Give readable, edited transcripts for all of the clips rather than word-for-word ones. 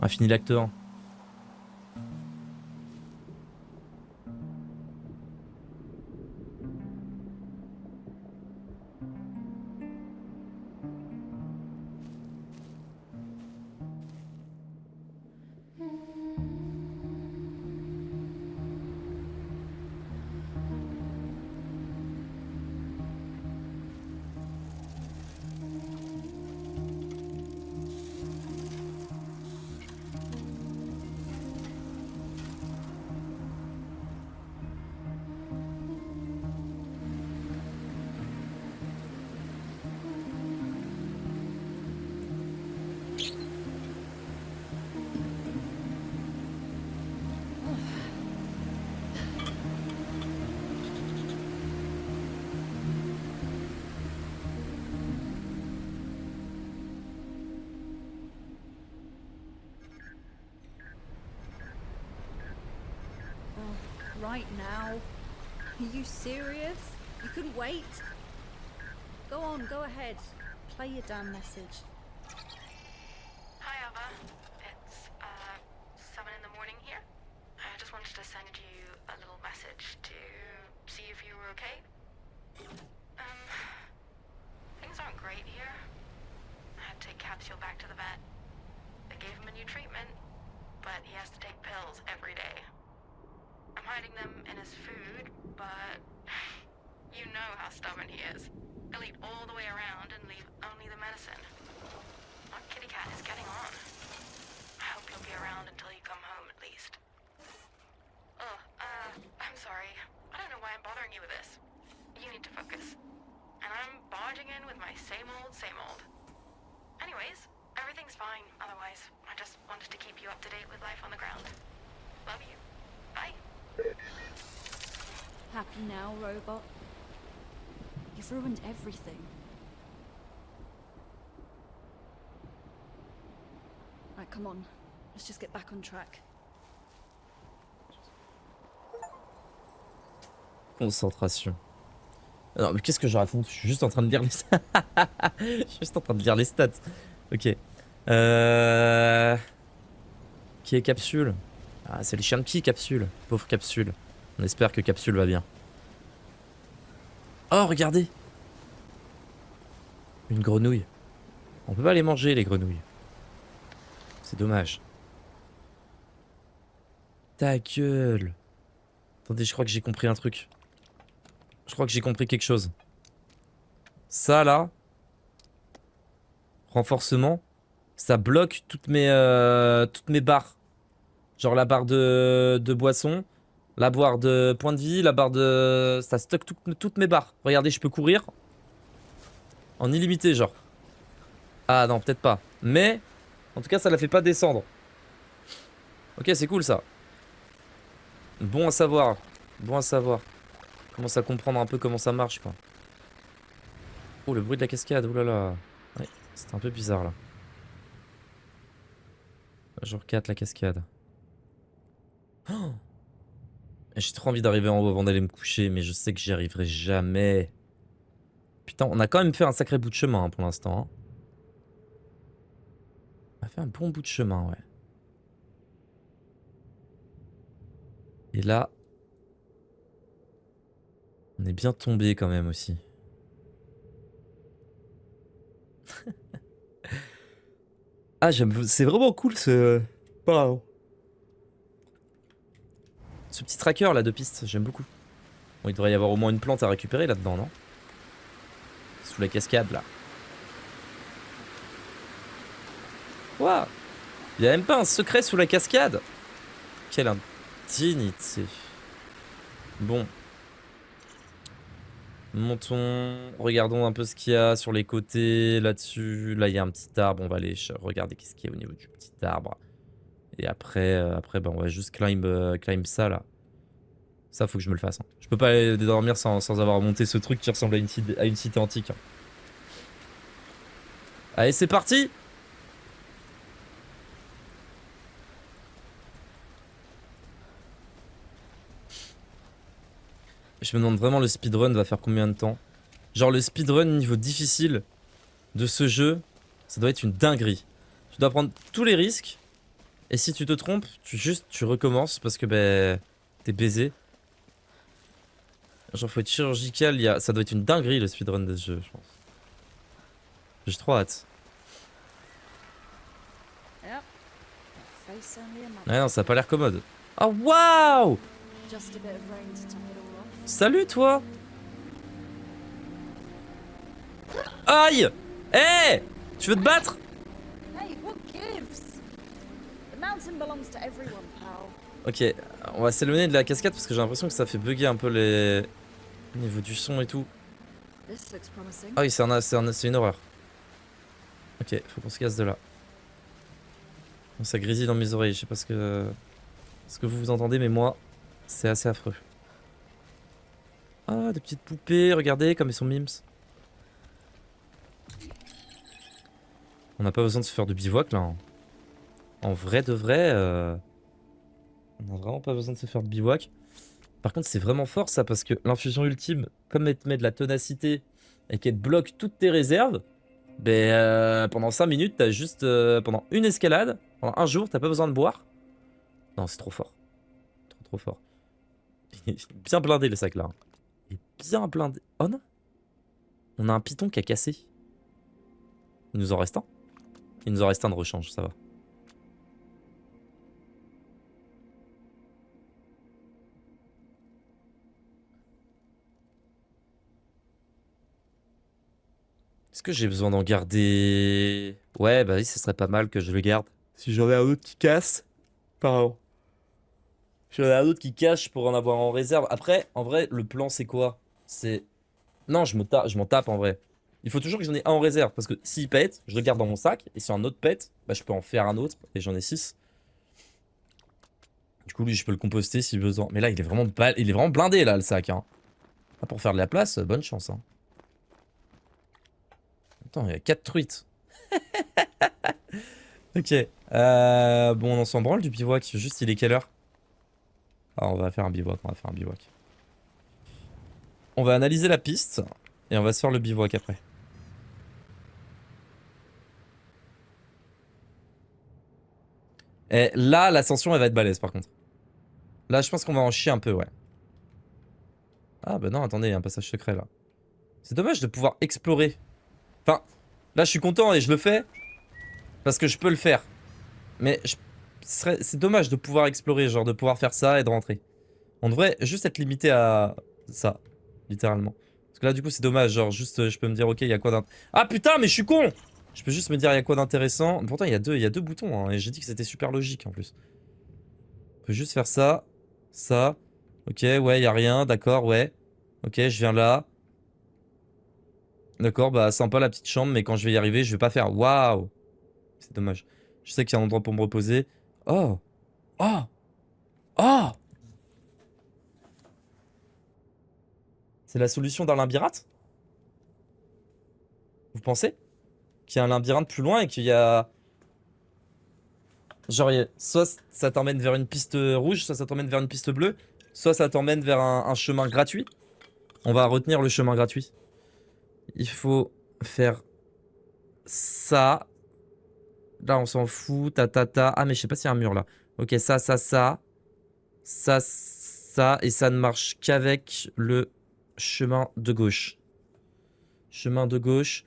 On a fini l'acte 1. Right now? Are you serious? You couldn't wait? Go on, go ahead. Play your damn message. Hi, Alva. It's 7 in the morning here. I just wanted to send you a little message to see if you were okay. Things aren't great here. I had to take Capsule back to the vet. They gave him a new treatment, but he has to take pills every day. I'm hiding them in his food, but you know how stubborn he is. He'll eat all the way around and leave only the medicine. Our kitty cat is getting on. I hope you'll be around until you come home at least. I'm sorry. I don't know why I'm bothering you with this. You need to focus. And I'm barging in with my same old, same old. Anyways, everything's fine otherwise. I just wanted to keep you up to date with life on the ground. Love you. Bye. Happy now, robot? You've ruined everything. Right, come on. Let's just get back on track. Concentration. Non mais qu'est-ce que je raconte? Je suis juste en train de lire les stats. Je suis juste en train de lire les stats. Ok. Qui est Capsule? Ah, c'est les chiens de qui, Capsule? Pauvre Capsule. On espère que Capsule va bien. Oh, regardez! Une grenouille. On peut pas les manger, les grenouilles. C'est dommage. Ta gueule! Attendez, je crois que j'ai compris un truc. Je crois que j'ai compris quelque chose. Ça, là... Renforcement. Ça bloque toutes mes barres. Genre la barre de boisson, la barre de point de vie, la barre de... Ça stocke toutes mes barres. Regardez, je peux courir. En illimité, genre. Ah non, peut-être pas. Mais, en tout cas, ça la fait pas descendre. Ok, c'est cool, ça. Bon à savoir. Bon à savoir. Commence à comprendre un peu comment ça marche, quoi. Oh, le bruit de la cascade, oulala. Ouais, c'était un peu bizarre, là. Jour 4, la cascade. Oh, j'ai trop envie d'arriver en haut avant d'aller me coucher, mais je sais que j'y arriverai jamais. Putain, on a quand même fait un sacré bout de chemin hein, pour l'instant. Hein. On a fait un bon bout de chemin, ouais. Et là, on est bien tombé quand même aussi. Ah, j'aime, c'est vraiment cool ce... Pardon. Ce petit tracker là de piste, j'aime beaucoup. Bon, il devrait y avoir au moins une plante à récupérer là-dedans, non? Sous la cascade là. Waouh! Il y a même pas un secret sous la cascade? Quelle indignité. Bon. Montons, regardons un peu ce qu'il y a sur les côtés, là-dessus. Là, il y a un petit arbre, on va aller regarder qu'est-ce qu'il y a au niveau du petit arbre. Et après, bah, on va juste climb ça, là. Ça, faut que je me le fasse. Hein. Je peux pas aller dormir sans avoir monté ce truc qui ressemble à une cité antique. Hein. Allez, c'est parti! Je me demande vraiment le speedrun va faire combien de temps. Genre le speedrun niveau difficile de ce jeu, ça doit être une dinguerie. Tu dois prendre tous les risques Et si tu te trompes, tu recommences parce que ben t'es baisé. Genre faut être chirurgical, ça doit être une dinguerie le speedrun de ce jeu, je pense. J'ai trop hâte. Yep. Face only a map. Ouais non, ça a pas l'air commode. Oh waouh! Just a bit of rain to top it all off. Salut toi! Aïe! Eh! Tu veux te battre? Hey, what gives? The mountain belongs to everyone, pal. Ok, on va s'éloigner de la cascade parce que j'ai l'impression que ça fait bugger un peu les... au niveau du son et tout. This looks promising. Ah oui, c'est une horreur. Ok, faut qu'on se casse de là. Ça grésille dans mes oreilles, je sais pas ce que vous entendez, mais moi, c'est assez affreux. Ah, des petites poupées, regardez comme elles sont mimes. On n'a pas besoin de se faire de bivouac là. Hein. En vrai de vrai, on n'a vraiment pas besoin de se faire de bivouac. Par contre, c'est vraiment fort ça parce que l'infusion ultime, comme elle te met de la ténacité et qu'elle te bloque toutes tes réserves, ben pendant 5 minutes, t'as juste pendant une escalade, pendant un jour, t'as pas besoin de boire. Non, c'est trop fort. Trop fort. Il est bien blindé le sac là. Il est bien blindé. Oh non! On a un python qui a cassé. Il nous en reste un. Il nous en reste un de rechange, ça va. Est-ce que j'ai besoin d'en garder... Ouais, bah oui, ce serait pas mal que je le garde. Si j'en ai un autre qui casse... Pardon. J'en ai un autre qui cache pour en avoir en réserve. Après, en vrai, le plan c'est quoi? C'est... Non, je m'en tape en vrai. Il faut toujours que j'en ai un en réserve. Parce que s'il pète, je le garde dans mon sac. Et si un autre pète, bah je peux en faire un autre. Et j'en ai 6. Du coup, lui, je peux le composter si besoin. Mais là, il est vraiment blindé, là, le sac. Hein. Là, pour faire de la place, bonne chance. Hein. Attends, il y a 4 truites. Ok. Bon, on s'en branle du bivouac. Juste, il est quelle heure? Ah, on va faire un bivouac. On va analyser la piste. Et on va se faire le bivouac après. Et là, l'ascension, elle va être balèze, par contre. Là, je pense qu'on va en chier un peu, ouais. Ah, bah non, attendez, il y a un passage secret, là. C'est dommage de pouvoir explorer. Enfin, là, je suis content et je le fais. Parce que je peux le faire. Mais c'est dommage de pouvoir explorer, genre de pouvoir faire ça et de rentrer. On devrait juste être limité à ça, littéralement. Parce que là, du coup, c'est dommage, genre juste, je peux me dire, ok, il y a quoi d'intéressant. Ah putain, mais je suis con! Je peux juste me dire, il y a quoi d'intéressant. Pourtant, il y a deux boutons, hein, et j'ai dit que c'était super logique, en plus. On peut juste faire ça, ça. Ok, ouais, il y a rien, d'accord, ouais. Ok, je viens là. D'accord, bah sympa la petite chambre, mais quand je vais y arriver, je vais pas faire waouh. C'est dommage. Je sais qu'il y a un endroit pour me reposer. Oh! Oh! Oh! C'est la solution d'un labyrinthe? Vous pensez? Qu'il y a un labyrinthe plus loin et qu'il y a... Genre, soit ça t'emmène vers une piste rouge, soit ça t'emmène vers une piste bleue, soit ça t'emmène vers un chemin gratuit. On va retenir le chemin gratuit. Il faut faire ça. Là, on s'en fout. Ah, mais je sais pas s'il y a un mur là. Ok, ça. Ça. Et ça ne marche qu'avec le chemin de gauche. Chemin de gauche.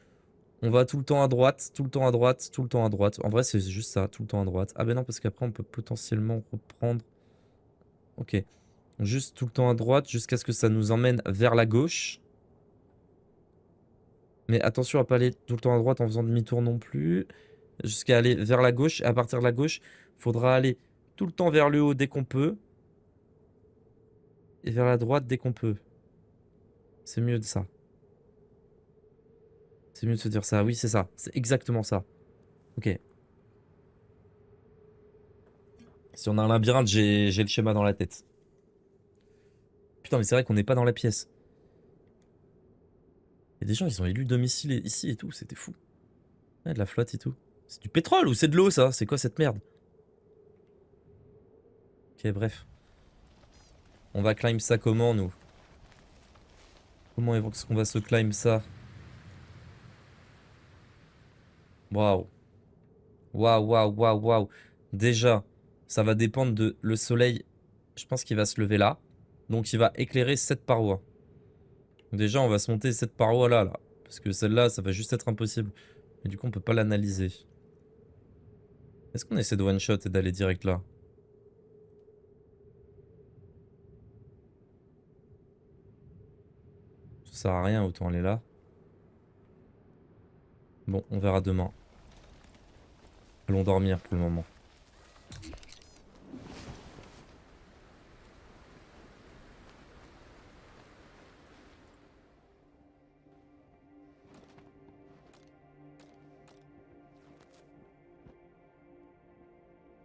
On va tout le temps à droite, tout le temps à droite, tout le temps à droite. En vrai, c'est juste ça, tout le temps à droite. Ah ben non, parce qu'après, on peut potentiellement reprendre... Ok. Juste tout le temps à droite, jusqu'à ce que ça nous emmène vers la gauche. Mais attention à pas aller tout le temps à droite en faisant demi-tour non plus. Jusqu'à aller vers la gauche. Et à partir de la gauche, il faudra aller tout le temps vers le haut dès qu'on peut. Et vers la droite dès qu'on peut. C'est mieux de ça. C'est mieux de se dire ça. Oui, c'est ça. C'est exactement ça. Ok. Si on a un labyrinthe, j'ai le schéma dans la tête. Putain, mais c'est vrai qu'on n'est pas dans la pièce. Il y a des gens, ils ont élu domicile ici et tout. C'était fou. Ouais, de la flotte et tout. C'est du pétrole ou c'est de l'eau, ça? C'est quoi cette merde? Ok, bref. On va climb ça comment, nous? Comment est-ce qu'on va se climb ça? Waouh. Waouh. Déjà, ça va dépendre de le soleil. Je pense qu'il va se lever là. Donc il va éclairer cette paroi. Donc déjà, on va se monter cette paroi là, là. Parce que celle-là, ça va juste être impossible. Et du coup, on peut pas l'analyser. Est-ce qu'on essaie de one-shot et d'aller direct là? Ça sert à rien, autant aller là. Bon, on verra demain. Allons dormir pour le moment.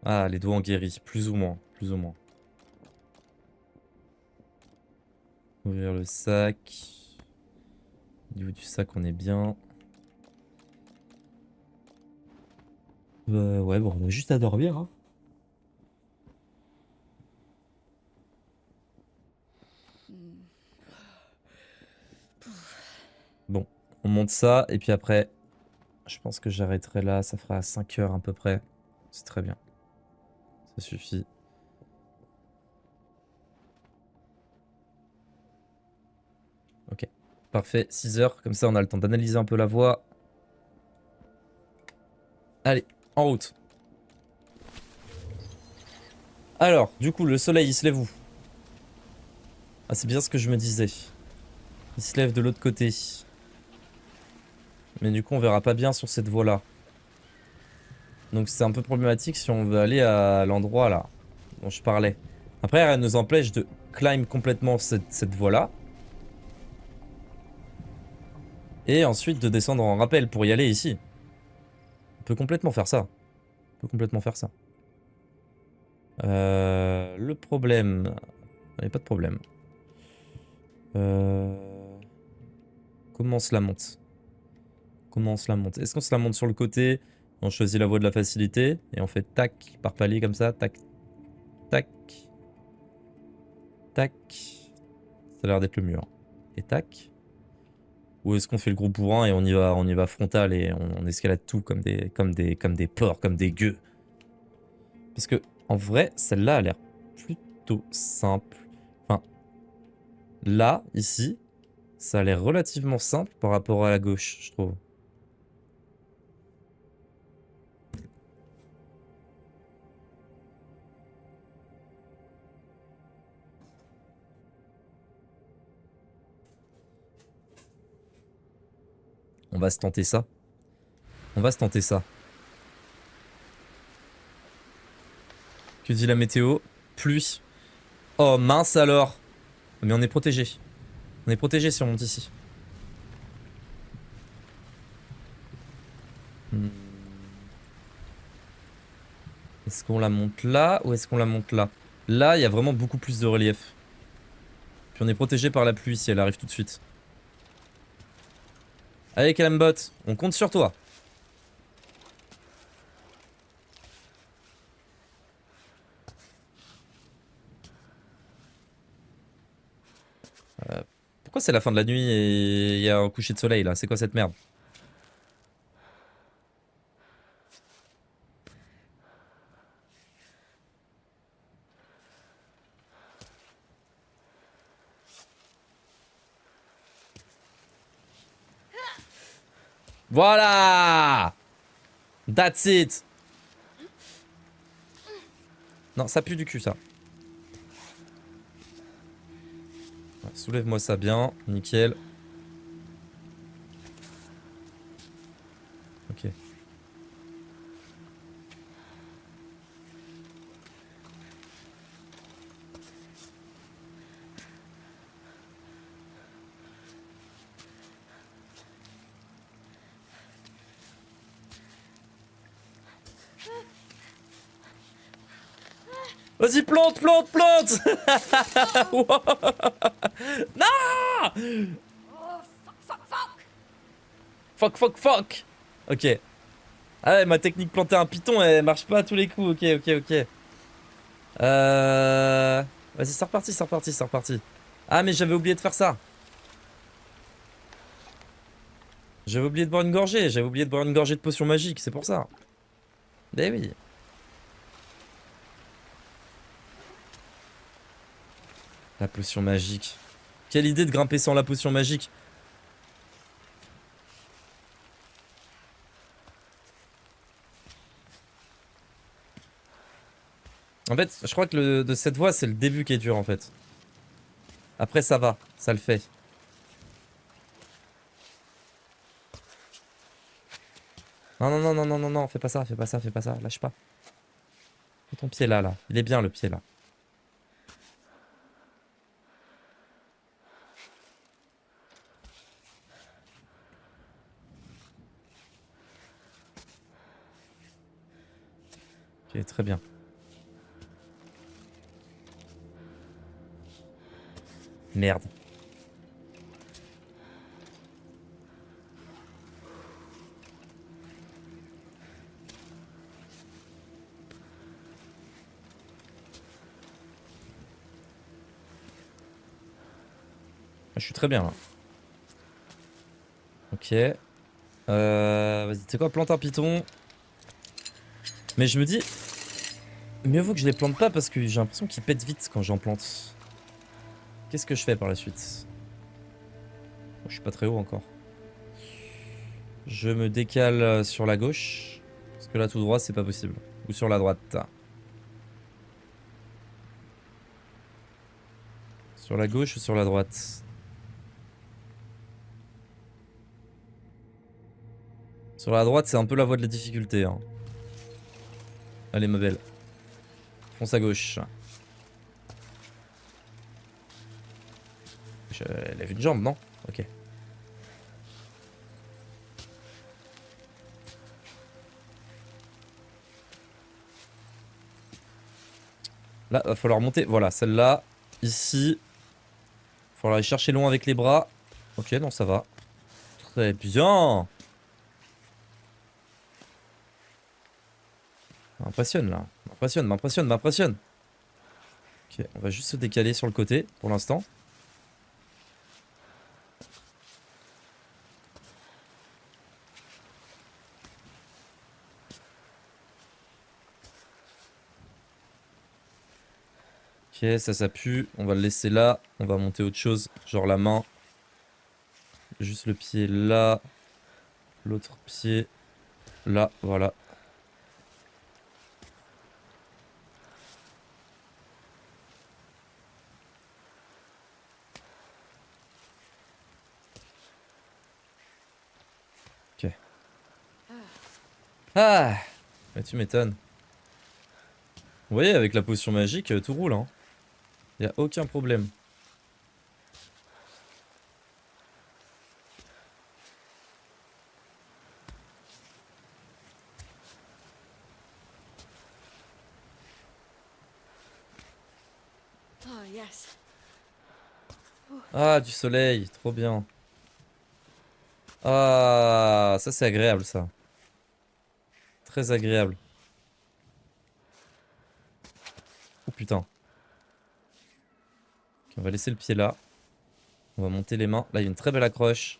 Ah, les doigts ont guéri, plus ou moins, plus ou moins. Ouvrir le sac. Au niveau du sac, on est bien. Ouais, bon, on a juste à dormir, hein. Bon, on monte ça, et puis après, je pense que j'arrêterai là, ça fera 5 heures à peu près. C'est très bien. Ça suffit. Ok, parfait, 6 heures, comme ça on a le temps d'analyser un peu la voie. Allez, en route. Alors, du coup, le soleil, il se lève où? Ah, c'est bien ce que je me disais. Il se lève de l'autre côté. Mais du coup, on verra pas bien sur cette voie-là. Donc c'est un peu problématique si on veut aller à l'endroit là dont je parlais. Après, elle nous empêche de climb complètement cette voie-là. Et ensuite de descendre en rappel pour y aller ici. On peut complètement faire ça. On peut complètement faire ça. Le problème... Il n'y a pas de problème. Comment on se la monte? Comment on se la monte? Est-ce qu'on se la monte sur le côté? On choisit la voie de la facilité. Et on fait tac, par palier comme ça. Tac, tac, tac. Ça a l'air d'être le mur. Et tac. Ou est-ce qu'on fait le gros bourrin et on y va frontal et on escalade tout comme des porcs, comme des gueux? Parce que, en vrai, celle-là a l'air plutôt simple. Enfin, là, ici, ça a l'air relativement simple par rapport à la gauche, je trouve. On va se tenter ça. On va se tenter ça. Que dit la météo? Pluie. Oh mince alors. Mais on est protégé. On est protégé si on monte ici. Est-ce qu'on la monte là ou est-ce qu'on la monte là? Là, il y a vraiment beaucoup plus de relief. Puis on est protégé par la pluie si elle arrive tout de suite. Allez Calambot, on compte sur toi. Pourquoi c'est la fin de la nuit et il y a un coucher de soleil là? C'est quoi cette merde? Voilà! That's it! Non, ça pue du cul ça. Ouais, soulève-moi ça bien, nickel. Ok. Vas-y, plante, plante, plante! Non! Oh, fuck, fuck, fuck! Fuck, fuck, fuck! Ok. Ah ouais, ma technique planter un python, elle marche pas à tous les coups. Ok, ok, ok. Vas-y, c'est reparti, c'est reparti, c'est reparti. Ah, mais j'avais oublié de faire ça. J'avais oublié de boire une gorgée. J'avais oublié de boire une gorgée de potion magique, c'est pour ça. Eh oui. La potion magique. Quelle idée de grimper sans la potion magique. En fait, je crois que de cette voie, c'est le début qui est dur en fait. Après, ça va, ça le fait. Non, non, non, non, non, non, non, fais pas ça, fais pas ça, fais pas ça, lâche pas. Mets ton pied là, là. Il est bien le pied là. Ok, très bien. Merde. Je suis très bien là. Ok. Vas-y, tu sais quoi, plante un python. Mais je me dis, mieux vaut que je les plante pas parce que j'ai l'impression qu'ils pètent vite quand j'en plante. Qu'est-ce que je fais par la suite? Bon, je suis pas très haut encore. Je me décale sur la gauche. Parce que là, tout droit, c'est pas possible. Ou sur la droite. Sur la gauche ou sur la droite? Sur la droite, c'est un peu la voie de la difficulté. Hein. Allez, ma belle. Fonce à gauche. Je lève une jambe, non? Ok. Là, va falloir monter. Voilà, celle-là. Ici. Va falloir aller chercher loin avec les bras. Ok, non, ça va. Très bien. M'impressionne là. M'impressionne, m'impressionne, m'impressionne. Ok, on va juste se décaler sur le côté pour l'instant. Ok, ça pue. On va le laisser là. On va monter autre chose. Genre la main. Juste le pied là. L'autre pied là. Voilà. Ok. Ah! Bah, tu m'étonnes. Vous voyez, avec la potion magique, tout roule. Hein. Y a aucun problème. Oh, yes. Ah, du soleil, trop bien. Ah, ça c'est agréable ça. Très agréable. Oh putain. Ok, on va laisser le pied là. On va monter les mains. Là, il y a une très belle accroche.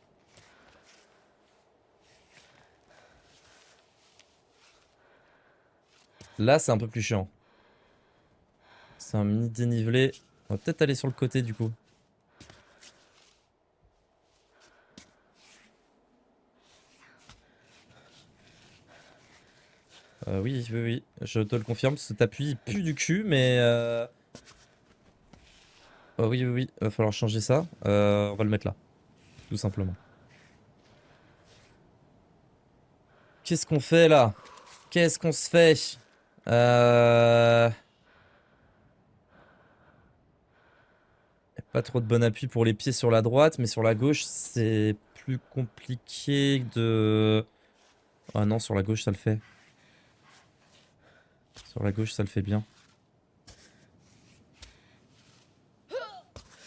Là, c'est un peu plus chiant. C'est un mini dénivelé. On va peut-être aller sur le côté du coup. Oui, oui, oui, je te le confirme, cet appui il pue du cul, mais oui, oui, oui, va falloir changer ça. On va le mettre là, tout simplement. Qu'est-ce qu'on fait là? Qu'est-ce qu'on se fait? Pas trop de bon appui pour les pieds sur la droite, mais sur la gauche, c'est plus compliqué de... Ah non, sur la gauche, ça le fait. Sur la gauche, ça le fait bien.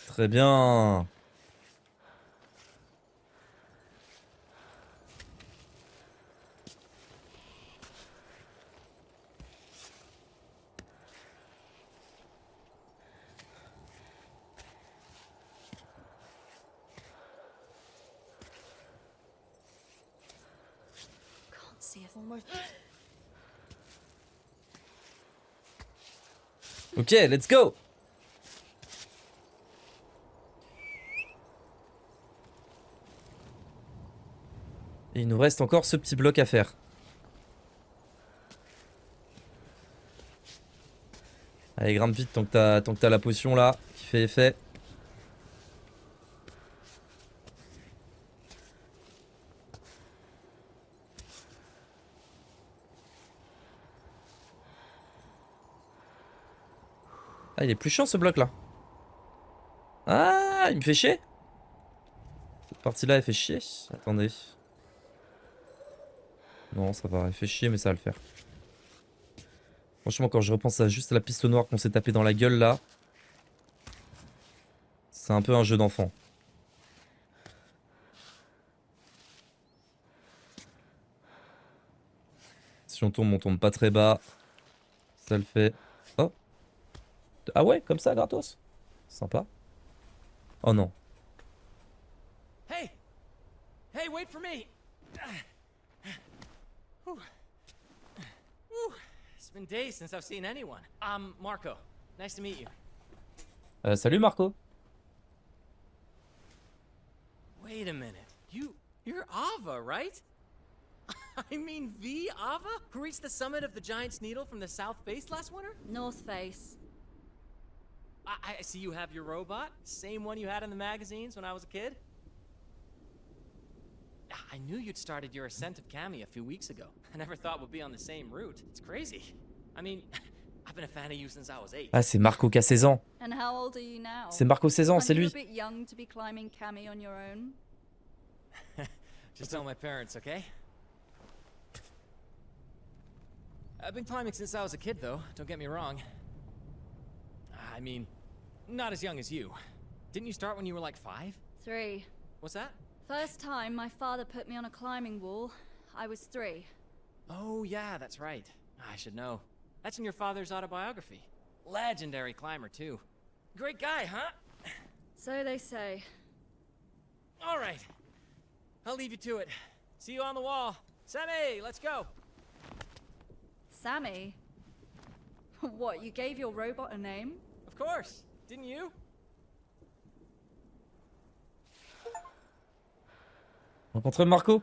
Très bien. Can't see if almost. Ok, let's go. Et il nous reste encore ce petit bloc à faire. Allez, grimpe vite tant que t'as la potion là qui fait effet. Ah, il est plus chiant ce bloc là. Ah, il me fait chier. Cette partie là elle fait chier. Attendez. Non, ça va, elle fait chier mais ça va le faire. Franchement, quand je repense à juste la piste noire qu'on s'est tapé dans la gueule là, c'est un peu un jeu d'enfant. Si on tombe pas très bas. Ça le fait. Oh. Ah ouais, comme ça, gratos. Sympa. Oh non. Hey! Hey, wait for me! Whew. Whew. It's been days since I've seen anyone. I'm Marco. Nice to meet you. Salut Marco. Wait a minute. You're Ava, right? I mean, the Ava? Who reached the summit of the Giant's Needle from the south face last winter? North Face. I see you have your robot. Same one you had in the magazines when I was a kid. I knew you'd started your ascent of Cammy a few weeks ago. I never thought we'd be on the same route. It's crazy. I mean, I've been a fan of you since I was 8. Ah, c'est Marco qui a 16 ans. And how old are you now? C'est Marco 16 ans, c'est Aren't you lui. a bit young to be climbing Cami on your own? Just tell my parents, okay? I've been climbing since I was a kid, though. Don't get me wrong. I mean, not as young as you. Didn't you start when you were like 5? 3. What's that? First time my father put me on a climbing wall, I was 3. Oh, yeah, that's right. I should know. That's in your father's autobiography. Legendary climber, too. Great guy, huh? So they say. All right. I'll leave you to it. See you on the wall. Sammy, let's go. Sammy? What, you gave your robot a name? Of course. Didn't you? Rencontrer Marco.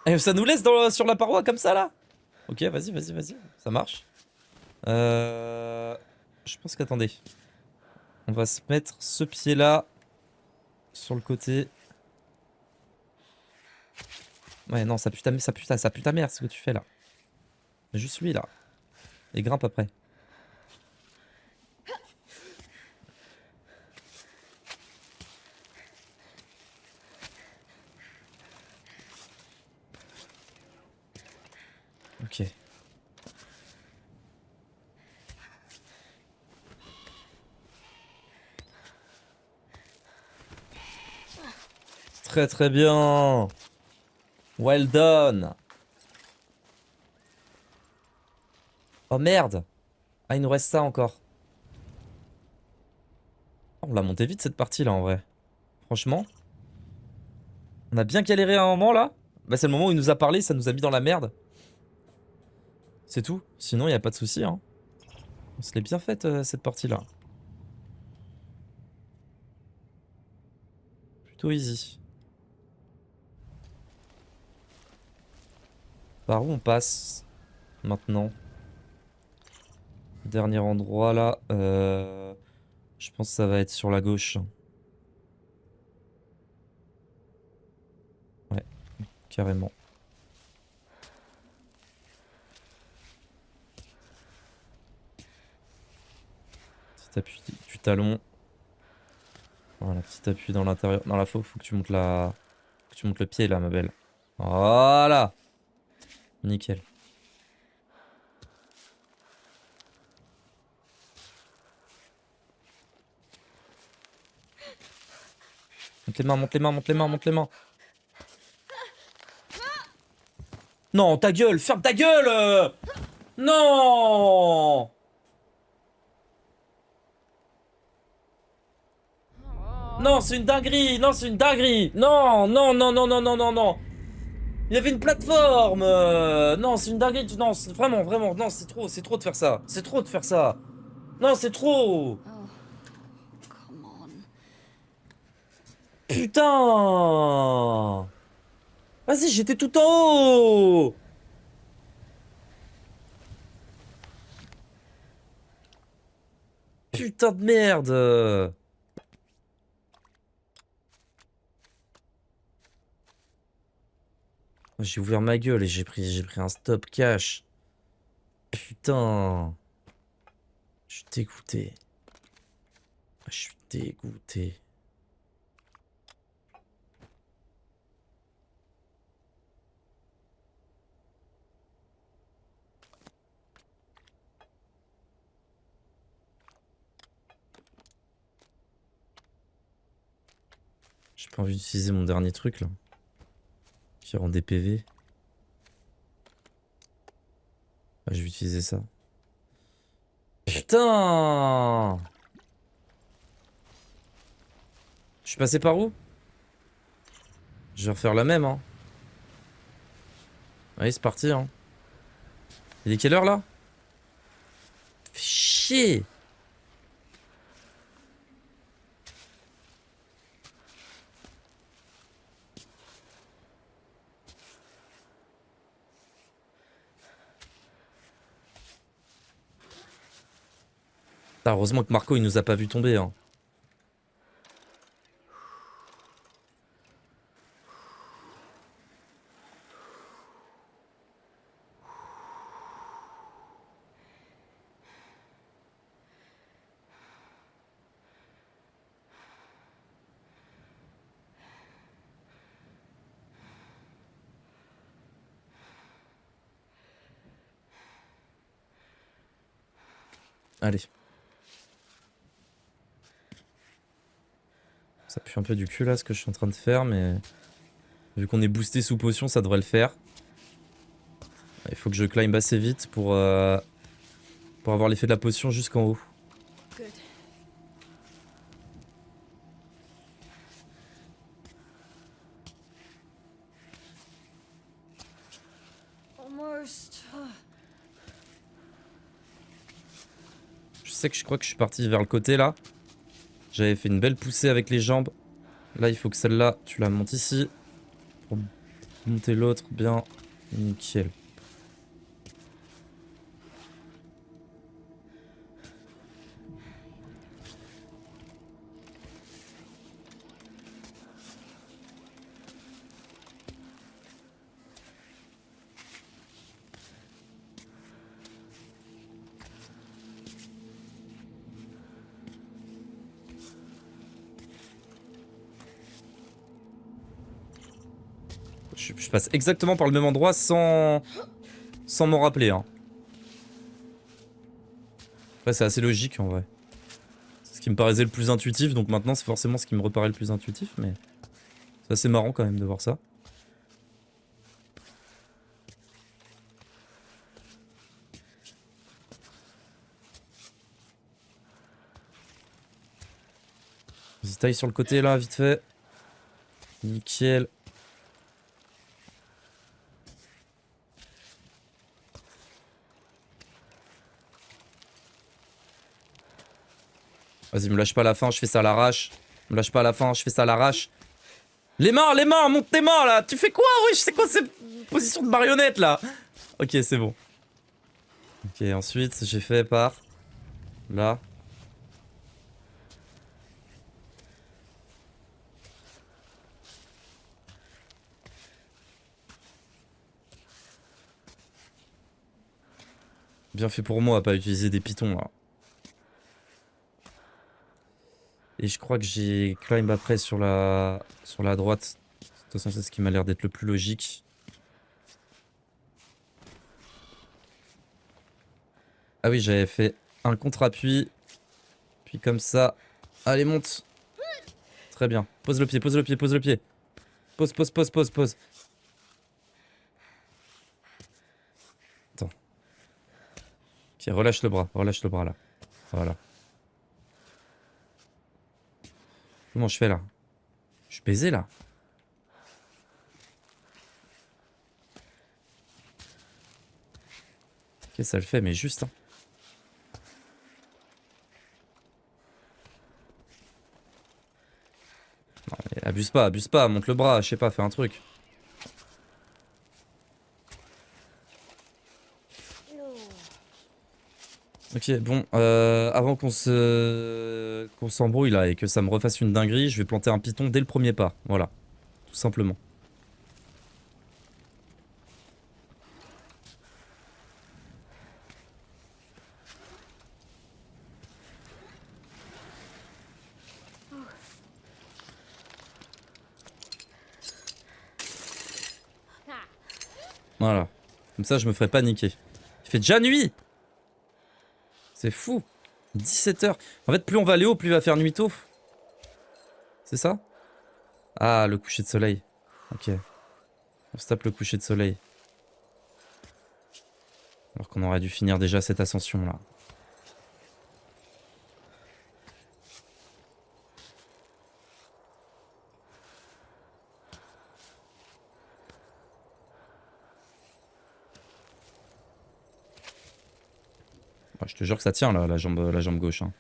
Et ça nous laisse sur la paroi comme ça là. Ok, vas-y. Ça marche. Je pense qu'attendez. On va se mettre ce pied là sur le côté. Ouais, non, ça pue ta mère ce que tu fais là. Juste lui là. Et grimpe après. Ok. Très bien. Well done. Oh merde. Ah, il nous reste ça encore. On l'a monté vite cette partie là en vrai. Franchement. On a bien galéré à un moment là. Bah c'est le moment où il nous a parlé, ça nous a mis dans la merde. C'est tout. Sinon il n'y a pas de souci hein. On se l'est bien faite cette partie là. Plutôt easy. Par où on passe maintenant? Dernier endroit là. Je pense que ça va être sur la gauche. Ouais, carrément. Petit appui du talon. Voilà, petit appui dans l'intérieur. Non là faut que tu montes la. Faut que tu montes le pied là ma belle. Voilà. Nickel. Monte les mains. Non, ta gueule, ferme ta gueule. Non. Non, c'est une dinguerie. Non. Il y avait une plateforme. Non, c'est une dinguerie. Non, vraiment. Non, c'est trop de faire ça. Non, c'est trop. Oh, come on. Putain! Vas-y, j'étais tout en haut! Putain de merde! J'ai ouvert ma gueule et j'ai pris un stop cash. Putain. Je suis dégoûté. Je suis dégoûté. J'ai pas envie d'utiliser mon dernier truc là. Qui rend des PV. Ah, je vais utiliser ça. Putain! Je suis passé par où? Je vais refaire la même, hein. Allez, c'est parti, hein. Il est quelle heure là? Fais chier! Ah, heureusement que Marco il nous a pas vu tomber, hein. Allez. Ça pue un peu du cul là ce que je suis en train de faire, mais vu qu'on est boosté sous potion, ça devrait le faire. Il faut que je climb assez vite pour avoir l'effet de la potion jusqu'en haut. Good. Almost. Je sais que je crois que je suis parti vers le côté là. J'avais fait une belle poussée avec les jambes. Là, il faut que celle-là, tu la montes ici. Pour monter l'autre bien. Nickel. Je passe exactement par le même endroit sans m'en rappeler. Hein. Après, c'est assez logique en vrai. C'est ce qui me paraissait le plus intuitif, donc maintenant c'est forcément ce qui me reparaît le plus intuitif, mais c'est assez marrant quand même de voir ça. Vas-y, taille sur le côté là, vite fait. Nickel. Vas-y, me lâche pas à la fin, je fais ça à l'arrache. Me lâche pas à la fin, je fais ça à l'arrache. Les mains, monte tes mains là. Tu fais quoi, wesh? C'est quoi cette position de marionnette là? Ok, c'est bon. Ok, ensuite, j'ai fait par là. Bien fait pour moi, pas utiliser des pitons là. Et je crois que j'ai climb après sur la droite. De toute façon, c'est ce qui m'a l'air d'être le plus logique. Ah oui, j'avais fait un contre-appui. Puis comme ça. Allez, monte. Très bien. Pose le pied, pose le pied, pose le pied. Pose, pose, pose, pose, pose. Attends. Ok, relâche le bras là. Voilà. Comment je fais là? Je suis baisé là. Ok, ça le fait, mais juste. Hein. Non, mais Abuse pas, monte le bras, je sais pas, fais un truc. Ok, bon, avant qu'on s'embrouille là et que ça me refasse une dinguerie, je vais planter un piton dès le premier pas, voilà, tout simplement. Voilà, comme ça je me ferai paniquer. Il fait déjà nuit! C'est fou! 17 h. En fait, plus on va aller haut, plus il va faire nuit tôt. C'est ça? Ah, le coucher de soleil. Ok. On se tape le coucher de soleil. Alors qu'on aurait dû finir déjà cette ascension là. Ouais, je te jure que ça tient là, la jambe gauche. Hein.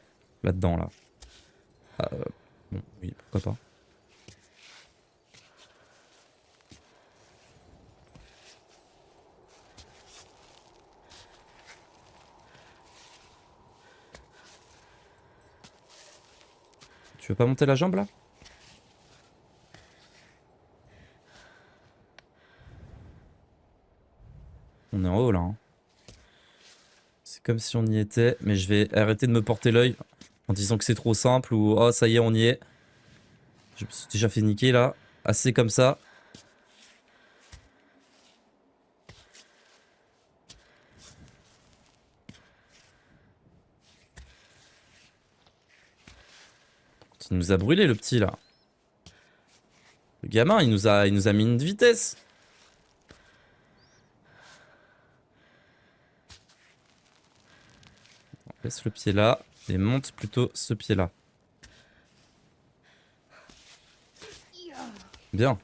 Là-dedans là. Bon, oui, pourquoi pas. Tu veux pas monter la jambe là? On est en haut là. Hein. C'est comme si on y était, mais je vais arrêter de me porter l'œil en disant que c'est trop simple ou oh ça y est on y est. Je me suis déjà fait niquer là. Assez comme ça. Il nous a brûlé le petit là. Le gamin il nous a mis une vitesse. Laisse le pied là et monte plutôt ce pied là. Bien.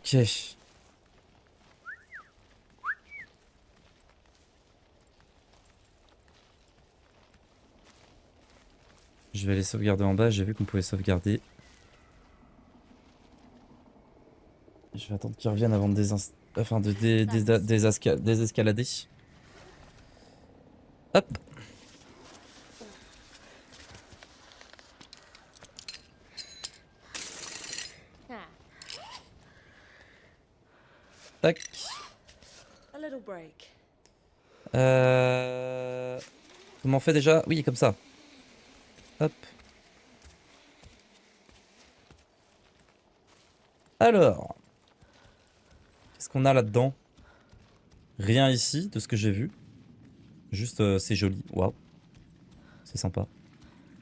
Ok. Je vais aller sauvegarder en bas, j'ai vu qu'on pouvait sauvegarder. Je vais attendre qu'ils reviennent avant de désescalader. Hop. Tac. A little break. Comment on fait déjà? Oui, comme ça. Hop. Alors. Qu'est-ce qu'on a là-dedans? Rien ici, de ce que j'ai vu. Juste, c'est joli. Waouh. C'est sympa.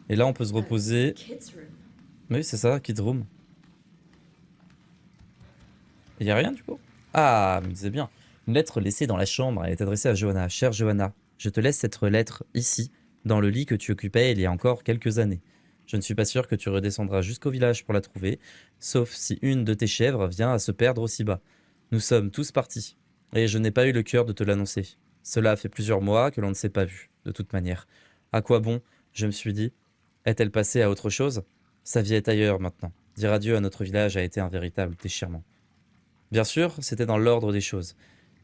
Et là, on peut se reposer. Oui, c'est ça, Kids Room. Il y a rien, du coup? Ah, me disait bien. Une lettre laissée dans la chambre. Elle est adressée à Johanna. Chère Johanna, je te laisse cette lettre ici, dans le lit que tu occupais il y a encore quelques années. Je ne suis pas sûr que tu redescendras jusqu'au village pour la trouver, sauf si une de tes chèvres vient à se perdre aussi bas. Nous sommes tous partis, et je n'ai pas eu le cœur de te l'annoncer. Cela fait plusieurs mois que l'on ne s'est pas vu, de toute manière. À quoi bon, je me suis dit. Est-elle passée à autre chose? Sa vie est ailleurs maintenant. Dire adieu à notre village a été un véritable déchirement. Bien sûr, c'était dans l'ordre des choses.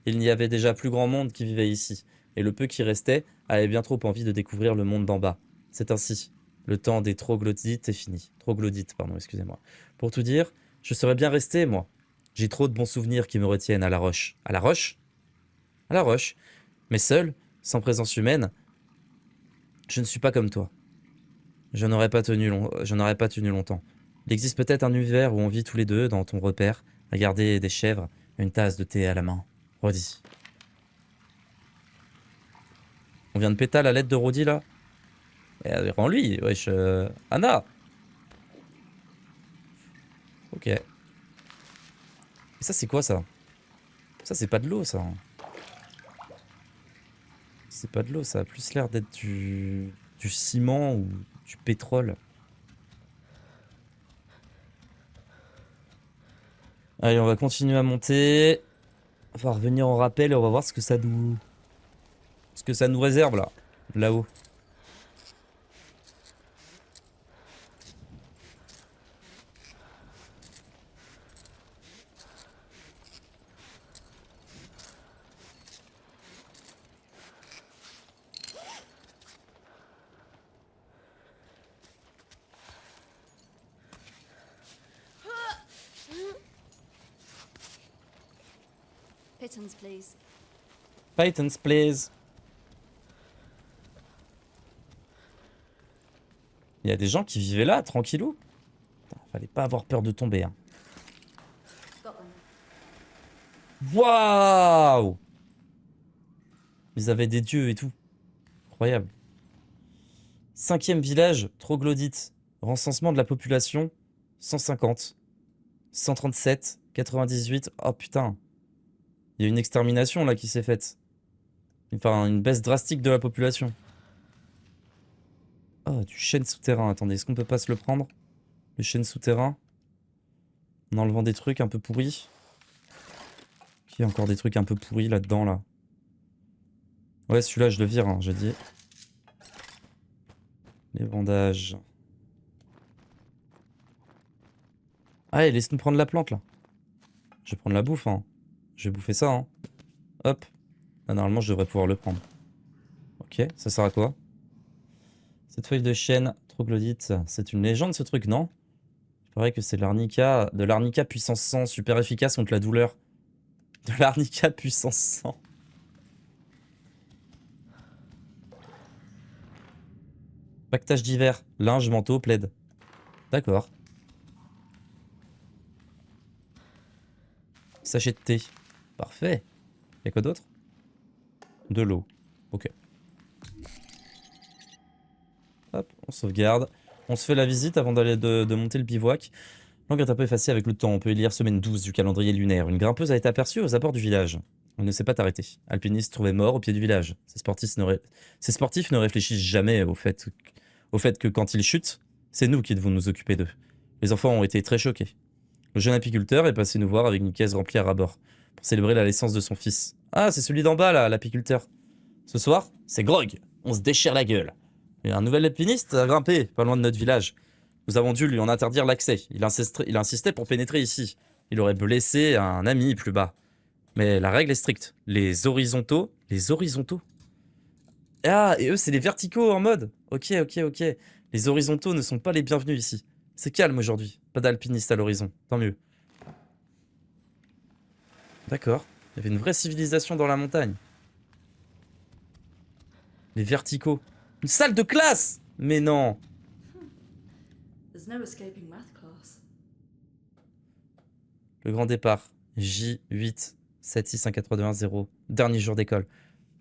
Il n'y avait déjà plus grand monde qui vivait ici, et le peu qui restait avait bien trop envie de découvrir le monde d'en bas. C'est ainsi. Le temps des troglodytes est fini. Troglodytes, pardon, excusez-moi. Pour tout dire, je serais bien resté, moi. J'ai trop de bons souvenirs qui me retiennent à la roche. À la roche? À la roche. Mais seul, sans présence humaine, je ne suis pas comme toi. Je n'aurais pas tenu longtemps. Il existe peut-être un univers où on vit tous les deux dans ton repère, à garder des chèvres, une tasse de thé à la main. Roddy. On vient de péter la lettre de Roddy là? Rends-lui, wesh. Anna! Ok. Et ça c'est quoi ça? Ça c'est pas de l'eau ça. C'est pas de l'eau, ça a plus l'air d'être du ciment ou du pétrole. Allez, on va continuer à monter. On va revenir en rappel et on va voir ce que ça nous réserve là, là-haut. Pittance, please. Titans, please. Il y a des gens qui vivaient là, tranquillou. Putain, fallait pas avoir peur de tomber. Hein. Got them. Waouh! Ils avaient des dieux et tout. Incroyable. 5e village, troglodyte. Recensement de la population, 150. 137, 98. Oh putain. Il y a une extermination là qui s'est faite. Enfin, une baisse drastique de la population. Oh, du chêne souterrain. Attendez, est-ce qu'on peut pas se le prendre? Le chêne souterrain. En enlevant des trucs un peu pourris. Il y a encore des trucs un peu pourris là-dedans, là. Ouais, celui-là, je le vire, hein, je dis. Les bandages. Allez, laisse-nous prendre la plante, là. Je vais prendre la bouffe, hein. Je vais bouffer ça, hein. Hop. Là, normalement, je devrais pouvoir le prendre. Ok, ça sert à quoi? Cette feuille de chêne, troglodyte, c'est une légende, ce truc, non? Il paraît que c'est de l'arnica puissance 100, super efficace contre la douleur. De l'arnica puissance 100. Pactage d'hiver, linge, manteau, plaid. D'accord. Sachet de thé. Parfait. Y'a quoi d'autre? De l'eau. Ok. Hop, on sauvegarde. On se fait la visite avant d'aller de monter le bivouac. L'encre est un peu effacée avec le temps. On peut y lire semaine 12 du calendrier lunaire. Une grimpeuse a été aperçue aux abords du village. Elle ne s'est pas arrêtée. Alpiniste trouvé mort au pied du village. Ces sportifs ne réfléchissent jamais au fait que quand ils chutent, c'est nous qui devons nous occuper d'eux. Les enfants ont été très choqués. Le jeune apiculteur est passé nous voir avec une caisse remplie à ras-bord pour célébrer la naissance de son fils. Ah, c'est celui d'en bas là, l'apiculteur. Ce soir, c'est grog. On se déchire la gueule. Il y a un nouvel alpiniste à grimper, pas loin de notre village. Nous avons dû lui en interdire l'accès. Il insistait pour pénétrer ici. Il aurait blessé un ami plus bas. Mais la règle est stricte. Les horizontaux... Ah, et eux, c'est les verticaux en mode. Ok. Les horizontaux ne sont pas les bienvenus ici. C'est calme aujourd'hui. Pas d'alpinistes à l'horizon. Tant mieux. D'accord. Il y avait une vraie civilisation dans la montagne. Les verticaux. Une salle de classe! Mais non! There's no escaping math class. Le grand départ. J8 7618210. Dernier jour d'école.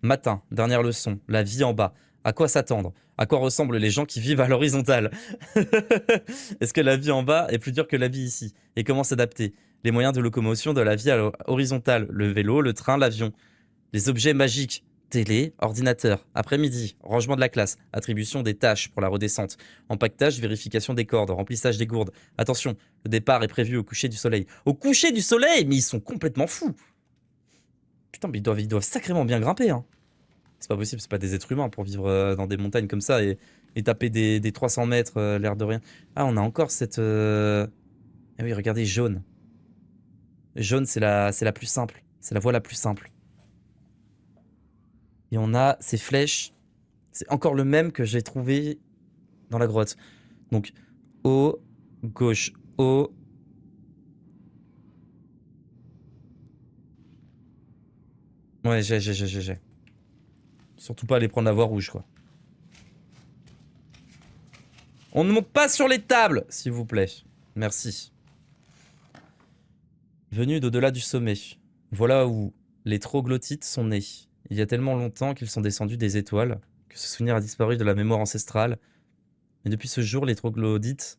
Matin, dernière leçon. La vie en bas. À quoi s'attendre? À quoi ressemblent les gens qui vivent à l'horizontale? Est-ce que la vie en bas est plus dure que la vie ici? Et comment s'adapter? Les moyens de locomotion de la vie à l'horizontale. Le vélo, le train, l'avion. Les objets magiques. Télé, ordinateur, après-midi, rangement de la classe, attribution des tâches pour la redescente, empaquetage, vérification des cordes, remplissage des gourdes. Attention, le départ est prévu au coucher du soleil. Au coucher du soleil? Mais ils sont complètement fous! Putain, mais ils doivent sacrément bien grimper, hein. C'est pas possible, c'est pas des êtres humains pour vivre dans des montagnes comme ça et taper des 300 mètres, l'air de rien. Ah, on a encore cette... Ah oui, regardez, jaune. Jaune, c'est la plus simple. C'est la voie la plus simple. Et on a ces flèches. C'est encore le même que j'ai trouvé dans la grotte. Donc, haut, gauche, haut. Ouais, j'ai. Surtout pas aller prendre la voie rouge, quoi. On ne monte pas sur les tables, s'il vous plaît. Merci. Venu d'au-delà du sommet. Voilà où les troglodytes sont nés. Il y a tellement longtemps qu'ils sont descendus des étoiles, que ce souvenir a disparu de la mémoire ancestrale. Mais depuis ce jour, les troglodytes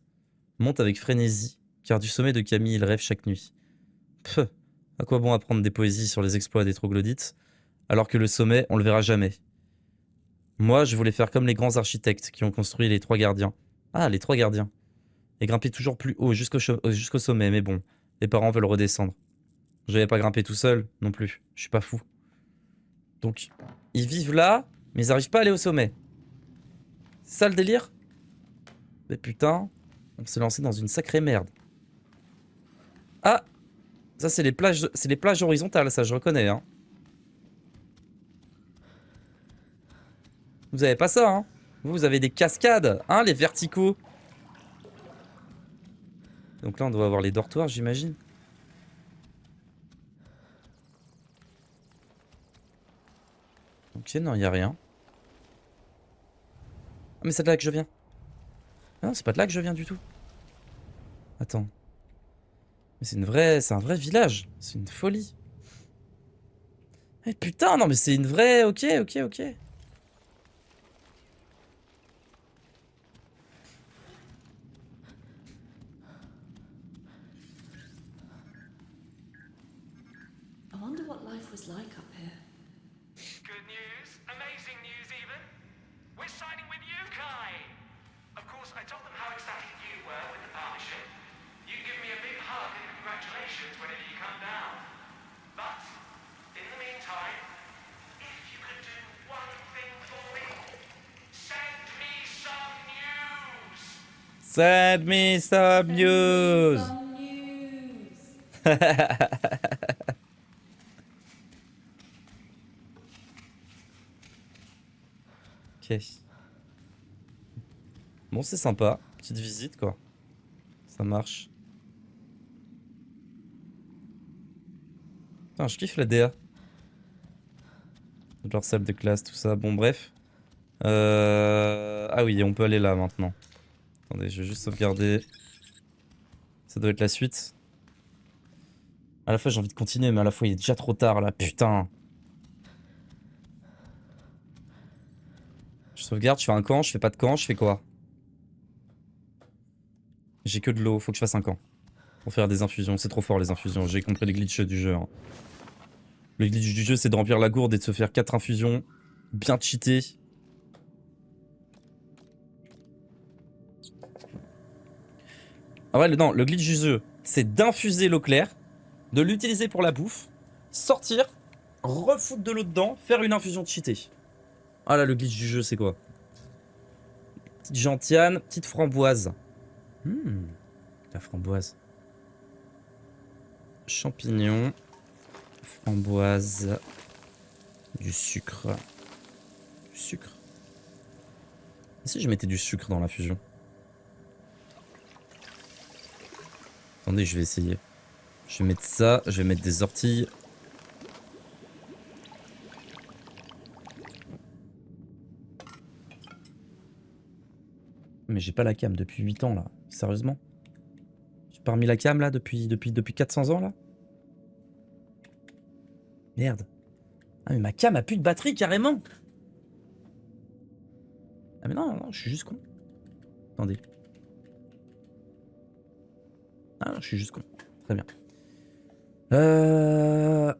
montent avec frénésie, car du sommet de Camille, ils rêvent chaque nuit. Peuh, à quoi bon apprendre des poésies sur les exploits des troglodytes, alors que le sommet, on le verra jamais. Moi, je voulais faire comme les grands architectes qui ont construit les 3 gardiens. Ah, les 3 gardiens. Et grimper toujours plus haut jusqu'au sommet, mais bon, les parents veulent redescendre. Je n'avais pas grimpé tout seul, non plus. Je suis pas fou. Donc, ils vivent là, mais ils n'arrivent pas à aller au sommet. C'est ça le délire? Mais putain, on s'est lancé dans une sacrée merde. Ah! Ça, c'est les plages horizontales, ça, je reconnais, hein. Vous avez pas ça, hein? Vous avez des cascades, hein, les verticaux. Donc là, on doit avoir les dortoirs, j'imagine. Ok, non, y a rien. Ah, mais c'est de là que je viens. Ah non, c'est pas de là que je viens du tout. Attends. Mais c'est un vrai village. C'est une folie. Eh putain, non mais c'est une vraie... Ok, ok, ok. I wonder what life was like up here. Good news, amazing news even. We're signing with you, Kai. Of course, I told them how ecstatic you were with the partnership. You give me a big hug and congratulations whenever you come down. But, in the meantime, if you could do one thing for me, send me some news. Send me some news. Some news. Ok. Bon, c'est sympa. Petite visite, quoi. Ça marche. Putain, je kiffe la DA. Genre salle de classe, tout ça. Bon, bref. Ah oui, on peut aller là, maintenant. Attendez, je vais juste sauvegarder. Ça doit être la suite. À la fois, j'ai envie de continuer, mais à la fois, il est déjà trop tard, là. Putain. Je sauvegarde, je fais un camp, je fais pas de camp, je fais quoi? J'ai que de l'eau, faut que je fasse un camp. Pour faire des infusions, c'est trop fort les infusions, j'ai compris les glitches du jeu. Hein. Le glitch du jeu, c'est de remplir la gourde et de se faire 4 infusions. Bien cheaté. Ah ouais, non, le glitch du jeu, c'est d'infuser l'eau claire, de l'utiliser pour la bouffe, sortir, refoutre de l'eau dedans, faire une infusion cheatée. Ah là, le glitch du jeu, c'est quoi? Petite gentiane, petite framboise. La framboise. Champignons, framboise, du sucre. Du sucre. Et si je mettais du sucre dans l'infusion? Attendez, je vais essayer. Je vais mettre ça, je vais mettre des orties. Mais j'ai pas la cam depuis 8 ans là, sérieusement? J'ai pas remis la cam là depuis 400 ans là? Merde. Ah mais ma cam a plus de batterie carrément. Ah mais non, non, je suis juste con. Attendez. Ah non, je suis juste con. Très bien.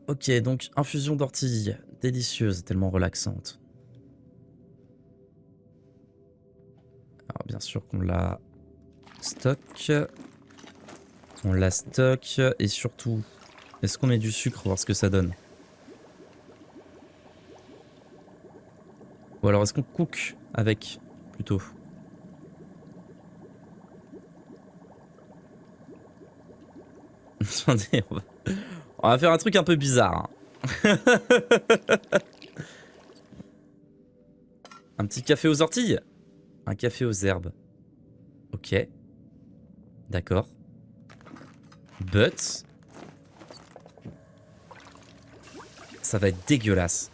Ok, donc infusion d'ortie. Délicieuse, tellement relaxante. Alors bien sûr qu'on la stocke. On la stocke. Et surtout, est-ce qu'on met du sucre, voir ce que ça donne? Ou alors est-ce qu'on cook avec, plutôt? Attendez, on va faire un truc un peu bizarre. Hein. Un petit café aux orties? Un café aux herbes. Ok. D'accord. But... ça va être dégueulasse.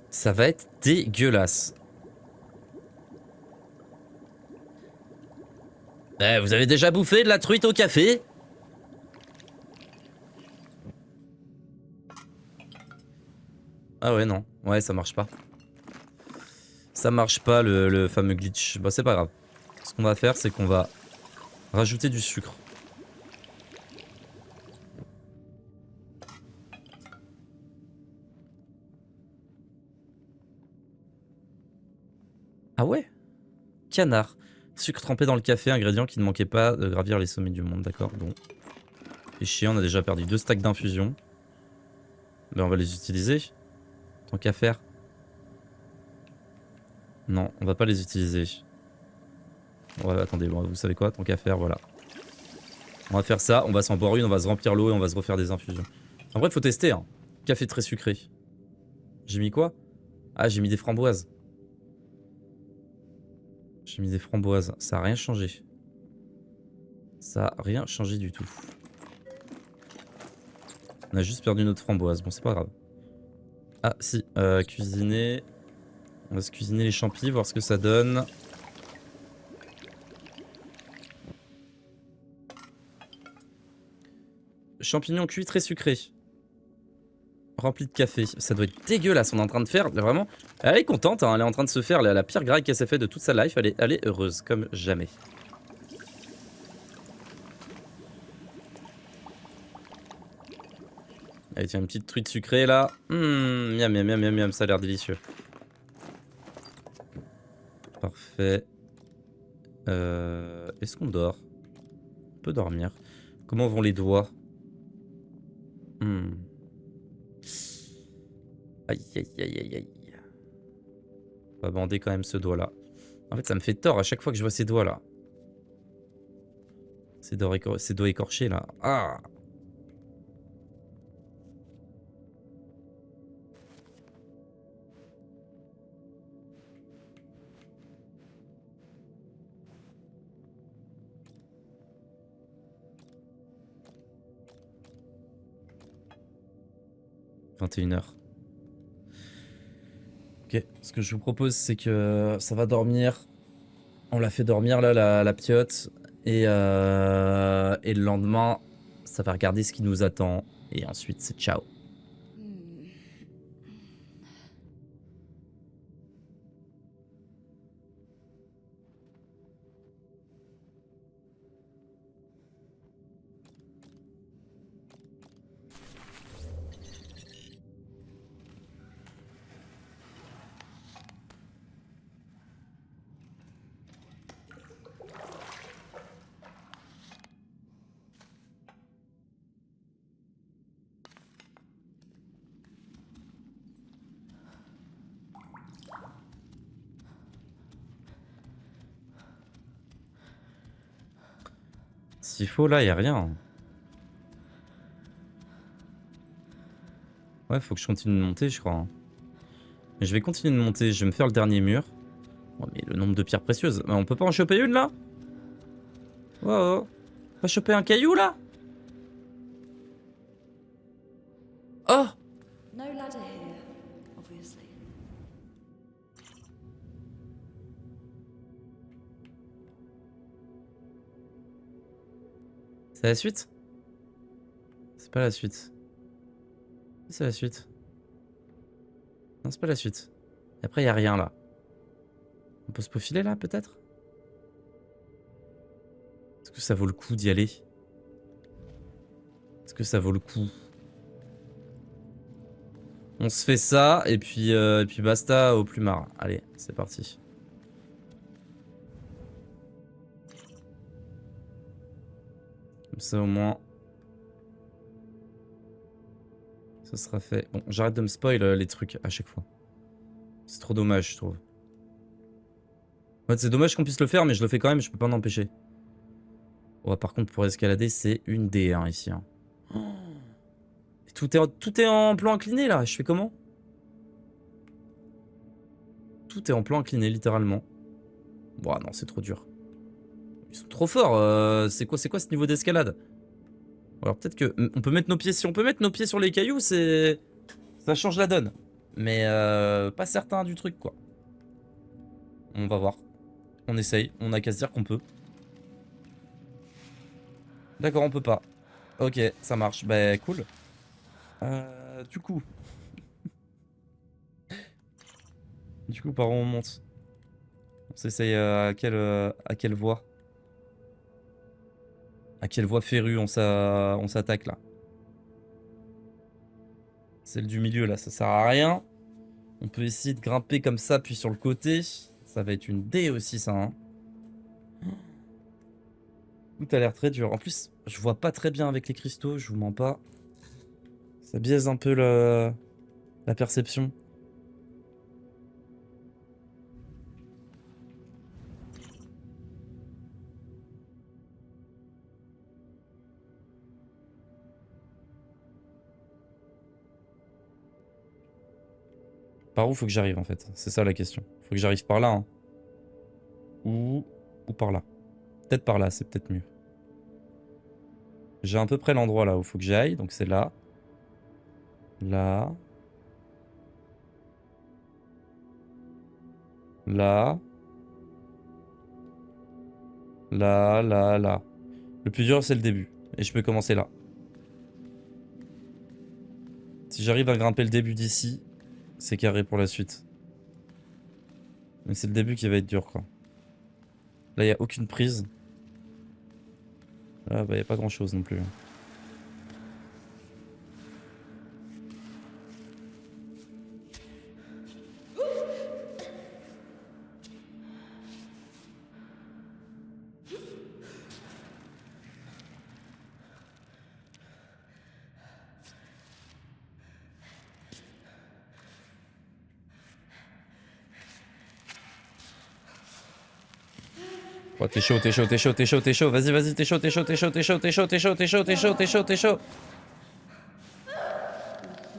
Ça va être dégueulasse. Eh, vous avez déjà bouffé de la truite au café? Ah ouais, non. Ouais, ça marche pas. Ça marche pas, le fameux glitch. Bah, c'est pas grave. Ce qu'on va faire, c'est qu'on va rajouter du sucre. Ah ouais? Canard. Sucre trempé dans le café, ingrédient qui ne manquait pas de gravir les sommets du monde. D'accord, bon. Et chiant, on a déjà perdu 2 stacks d'infusion. Ben, on va les utiliser. Tant qu'à faire. Non, on va pas les utiliser. Ouais, attendez, bon, vous savez quoi? Tant qu'à faire, voilà. On va faire ça, on va s'en boire une, on va se remplir l'eau et on va se refaire des infusions. En vrai, faut tester, hein. Café très sucré. J'ai mis quoi? Ah, j'ai mis des framboises. J'ai mis des framboises. Ça a rien changé. Ça a rien changé du tout. On a juste perdu notre framboise. Bon, c'est pas grave. Ah, si. Cuisiner. On va se cuisiner les champis, voir ce que ça donne. Champignons cuits très sucrés. Remplis de café. Ça doit être dégueulasse. On est en train de faire. Vraiment. Elle est contente. Hein, elle est en train de se faire la pire graille qu'elle s'est fait de toute sa life. Elle est heureuse, comme jamais. Allez, tiens, une petite truite sucrée là. Miam, miam, miam, miam, miam, ça a l'air délicieux. Parfait. Est-ce qu'on dort? On peut dormir. Comment vont les doigts? Aïe, aïe, aïe, aïe, aïe. On va bander quand même ce doigt là. En fait, ça me fait tort à chaque fois que je vois ces doigts là. Ces doigts écorchés là. Ah! « 21h. » Ok, ce que je vous propose, c'est que ça va dormir. On l'a fait dormir là, la piotte. Et le lendemain, ça va regarder ce qui nous attend. Et ensuite, c'est ciao. S'il faut, là, y a rien. Ouais, faut que je continue de monter, je crois. Hein. Mais je vais continuer de monter. Je vais me faire le dernier mur. Oh, mais le nombre de pierres précieuses. Mais on peut pas en choper une, là? Oh, oh. On va choper un caillou, là? Oh! No ladder here, obviously. C'est la suite? C'est pas la suite. C'est la suite. Non, c'est pas la suite. Et après, y a rien là. On peut se faufiler là, peut-être? Est-ce que ça vaut le coup d'y aller? Est-ce que ça vaut le coup? On se fait ça, et puis basta au plumard. Allez, c'est parti. Comme ça, au moins... ça sera fait. Bon, j'arrête de me spoil les trucs à chaque fois. C'est trop dommage, je trouve. En fait, c'est dommage qu'on puisse le faire, mais je le fais quand même, je peux pas m'en empêcher. Oh, par contre, pour escalader, c'est une D hein, ici. Hein. Et tout est en plan incliné, là. Je fais comment? Tout est en plan incliné, littéralement. Bon, non, c'est trop dur. Ils sont trop forts. C'est quoi ce niveau d'escalade? Alors peut-être que on peut mettre nos pieds. Si on peut mettre nos pieds sur les cailloux, c'est ça change la donne. Mais pas certain du truc quoi. On va voir. On essaye. On a qu'à se dire qu'on peut. D'accord, on peut pas. Ok, ça marche. Bah cool. Du coup. Du coup, par où on monte? On s'essaye à quelle voie? À quelle voie férue on s'attaque là? Celle du milieu là, ça sert à rien. On peut essayer de grimper comme ça, puis sur le côté. Ça va être une D aussi ça. Hein. Tout a l'air très dur. En plus, je vois pas très bien avec les cristaux, je vous mens pas. Ça biaise un peu la perception. Par où faut que j'arrive en fait? C'est ça la question. Faut que j'arrive par là. Hein. Ou par là. Peut-être par là, c'est peut-être mieux. J'ai à peu près l'endroit là où faut que j'aille, donc c'est là. Là. Là. Là, là, là. Le plus dur, c'est le début. Et je peux commencer là. Si j'arrive à grimper le début d'ici, c'est carré pour la suite. Mais c'est le début qui va être dur, quoi. Là, il n'y a aucune prise. Là, bah, il n'y a pas grand-chose non plus. Oh, t'es chaud, t'es chaud, t'es chaud, t'es chaud, t'es chaud. Vas-y, vas-y, t'es chaud, t'es chaud, t'es chaud, t'es chaud, t'es chaud, t'es chaud, t'es chaud, t'es chaud, t'es chaud, t'es chaud.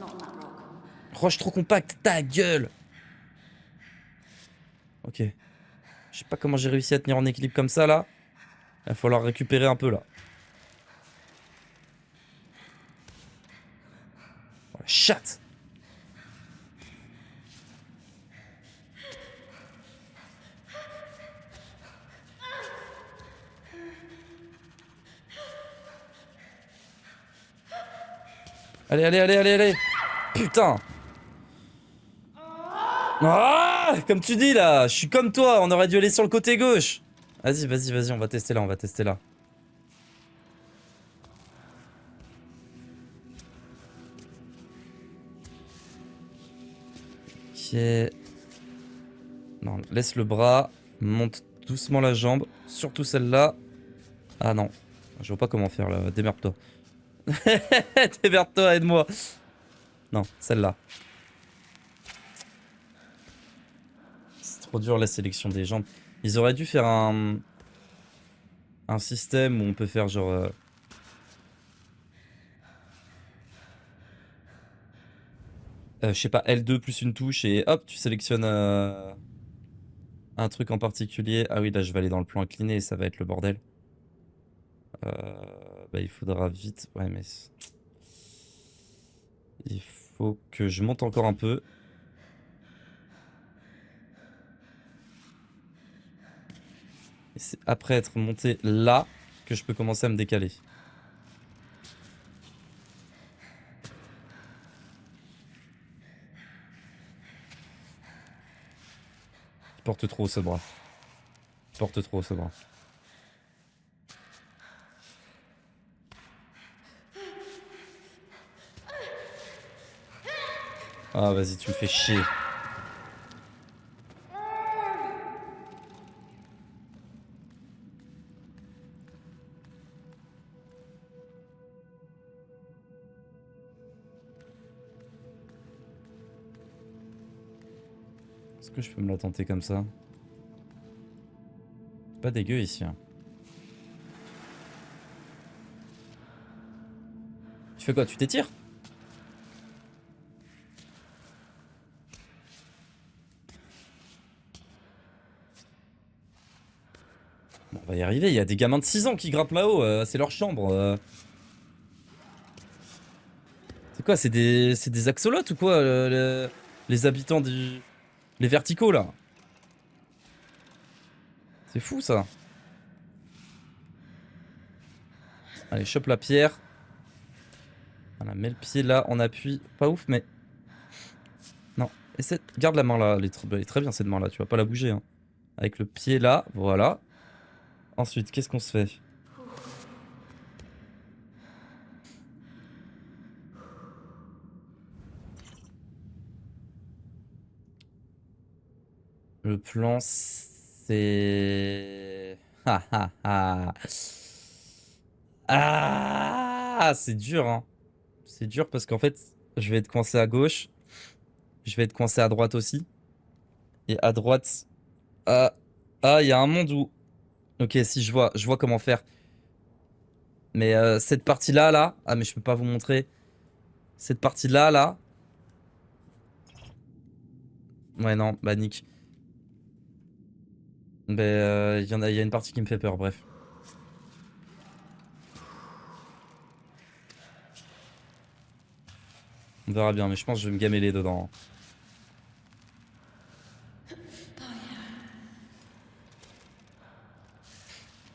Not on that rock. Roche trop compacte, ta gueule. Ok. Je sais pas comment j'ai réussi à tenir en équilibre comme ça, là. Il va falloir récupérer un peu, là. Oh, la chatte. Allez, allez, allez, allez, allez. Putain. Ah, comme tu dis, là. Je suis comme toi. On aurait dû aller sur le côté gauche. Vas-y, vas-y, vas-y. On va tester là, on va tester là. Ok. Non, laisse le bras. Monte doucement la jambe. Surtout celle-là. Ah non. Je vois pas comment faire, là. Démerde-toi. Démerde-toi, aide-moi. Non, celle-là. C'est trop dur la sélection des jambes. Ils auraient dû faire un système où on peut faire genre... je sais pas, L2 plus une touche et hop, tu sélectionnes un truc en particulier. Ah oui, là je vais aller dans le plan incliné et ça va être le bordel. Bah il faudra vite... Ouais mais... Il faut que je monte encore un peu. Et c'est après être monté là que je peux commencer à me décaler. Il porte trop ce bras. Il porte trop ce bras. Ah vas-y, tu me fais chier. Est-ce que je peux me la tenter comme ça? C'est pas dégueu ici. Hein. Tu fais quoi? Tu t'étires? Bon, on va y arriver. Il y a des gamins de 6 ans qui grimpent là-haut. C'est leur chambre. C'est quoi? C'est des axolotes ou quoi? Les habitants du... Les verticaux là. C'est fou ça. Allez, chope la pierre. Voilà, mets le pied là en appui. Pas ouf, mais... Non, essaie... Garde la main là. Elle est très bien cette main là. Tu vas pas la bouger. Hein. Avec le pied là, voilà. Ensuite, qu'est-ce qu'on se fait? Le plan, c'est... Ah ah ah. Ah, c'est dur, hein. C'est dur parce qu'en fait, je vais être coincé à gauche. Je vais être coincé à droite aussi. Et à droite... Ah, ah, il y a un monde où... Ok, si, je vois comment faire. Mais cette partie-là, là... Ah, mais je peux pas vous montrer. Cette partie-là, là... Ouais, non, bah nique. Mais il y a une partie qui me fait peur, bref. On verra bien, mais je pense que je vais me gameler dedans.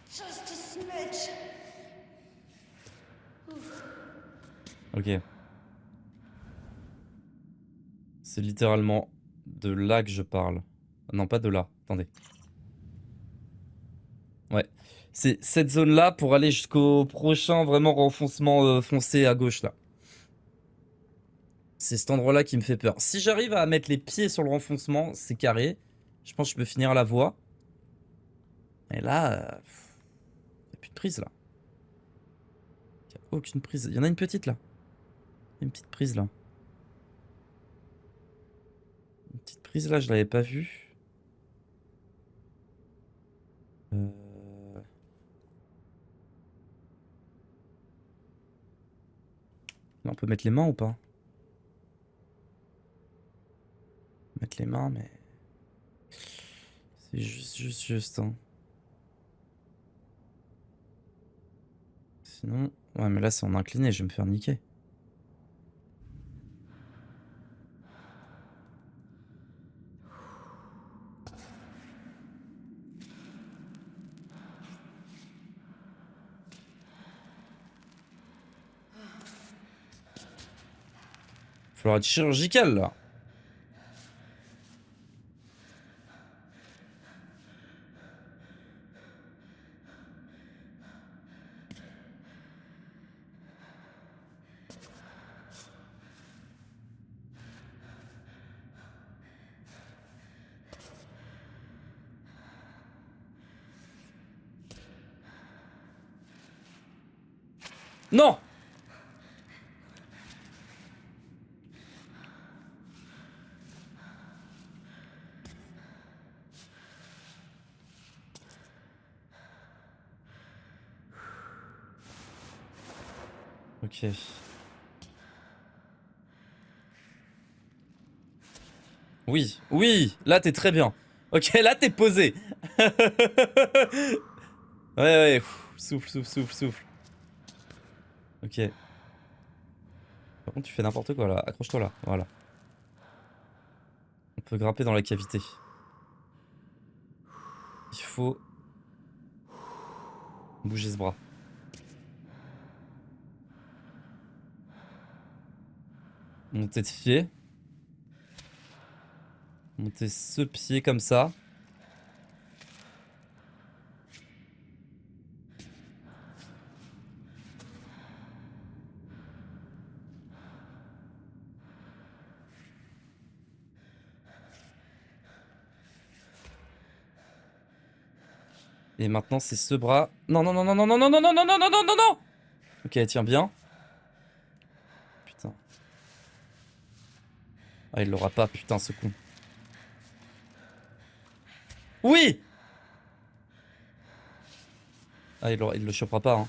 Just a smidge. Ok. C'est littéralement de là que je parle. Non, pas de là. Attendez. Ouais. C'est cette zone-là pour aller jusqu'au prochain vraiment renfoncement foncé à gauche là. C'est cet endroit-là qui me fait peur. Si j'arrive à mettre les pieds sur le renfoncement, c'est carré. Je pense que je peux finir la voie. Et là, il n'y a plus de prise là. Il n'y a aucune prise. Il y en a une petite là. Il y a une petite prise là. Une petite prise là, je l'avais pas vue. Là, on peut mettre les mains ou pas? Mettre les mains, mais... C'est juste, hein. Sinon... Ouais, mais là, c'est en incliné, je vais me faire niquer. Faut falloir être chirurgical, là. Non! Ok. Oui, oui, là t'es très bien. Ok, là t'es posé. Ouais, ouais, souffle, souffle, souffle, souffle. Ok. Par contre, tu fais n'importe quoi là. Accroche-toi là, voilà. On peut grimper dans la cavité. Il faut bouger ce bras. Monter de pied. Monter ce pied comme ça. Et maintenant, c'est ce bras. Non, non, non, non, non, non, non, non, non, non, non, non, non, non, non. Ok, elle tient bien. Putain. Ah, il l'aura pas, putain, ce con. Oui! Ah, il le chopera pas, hein.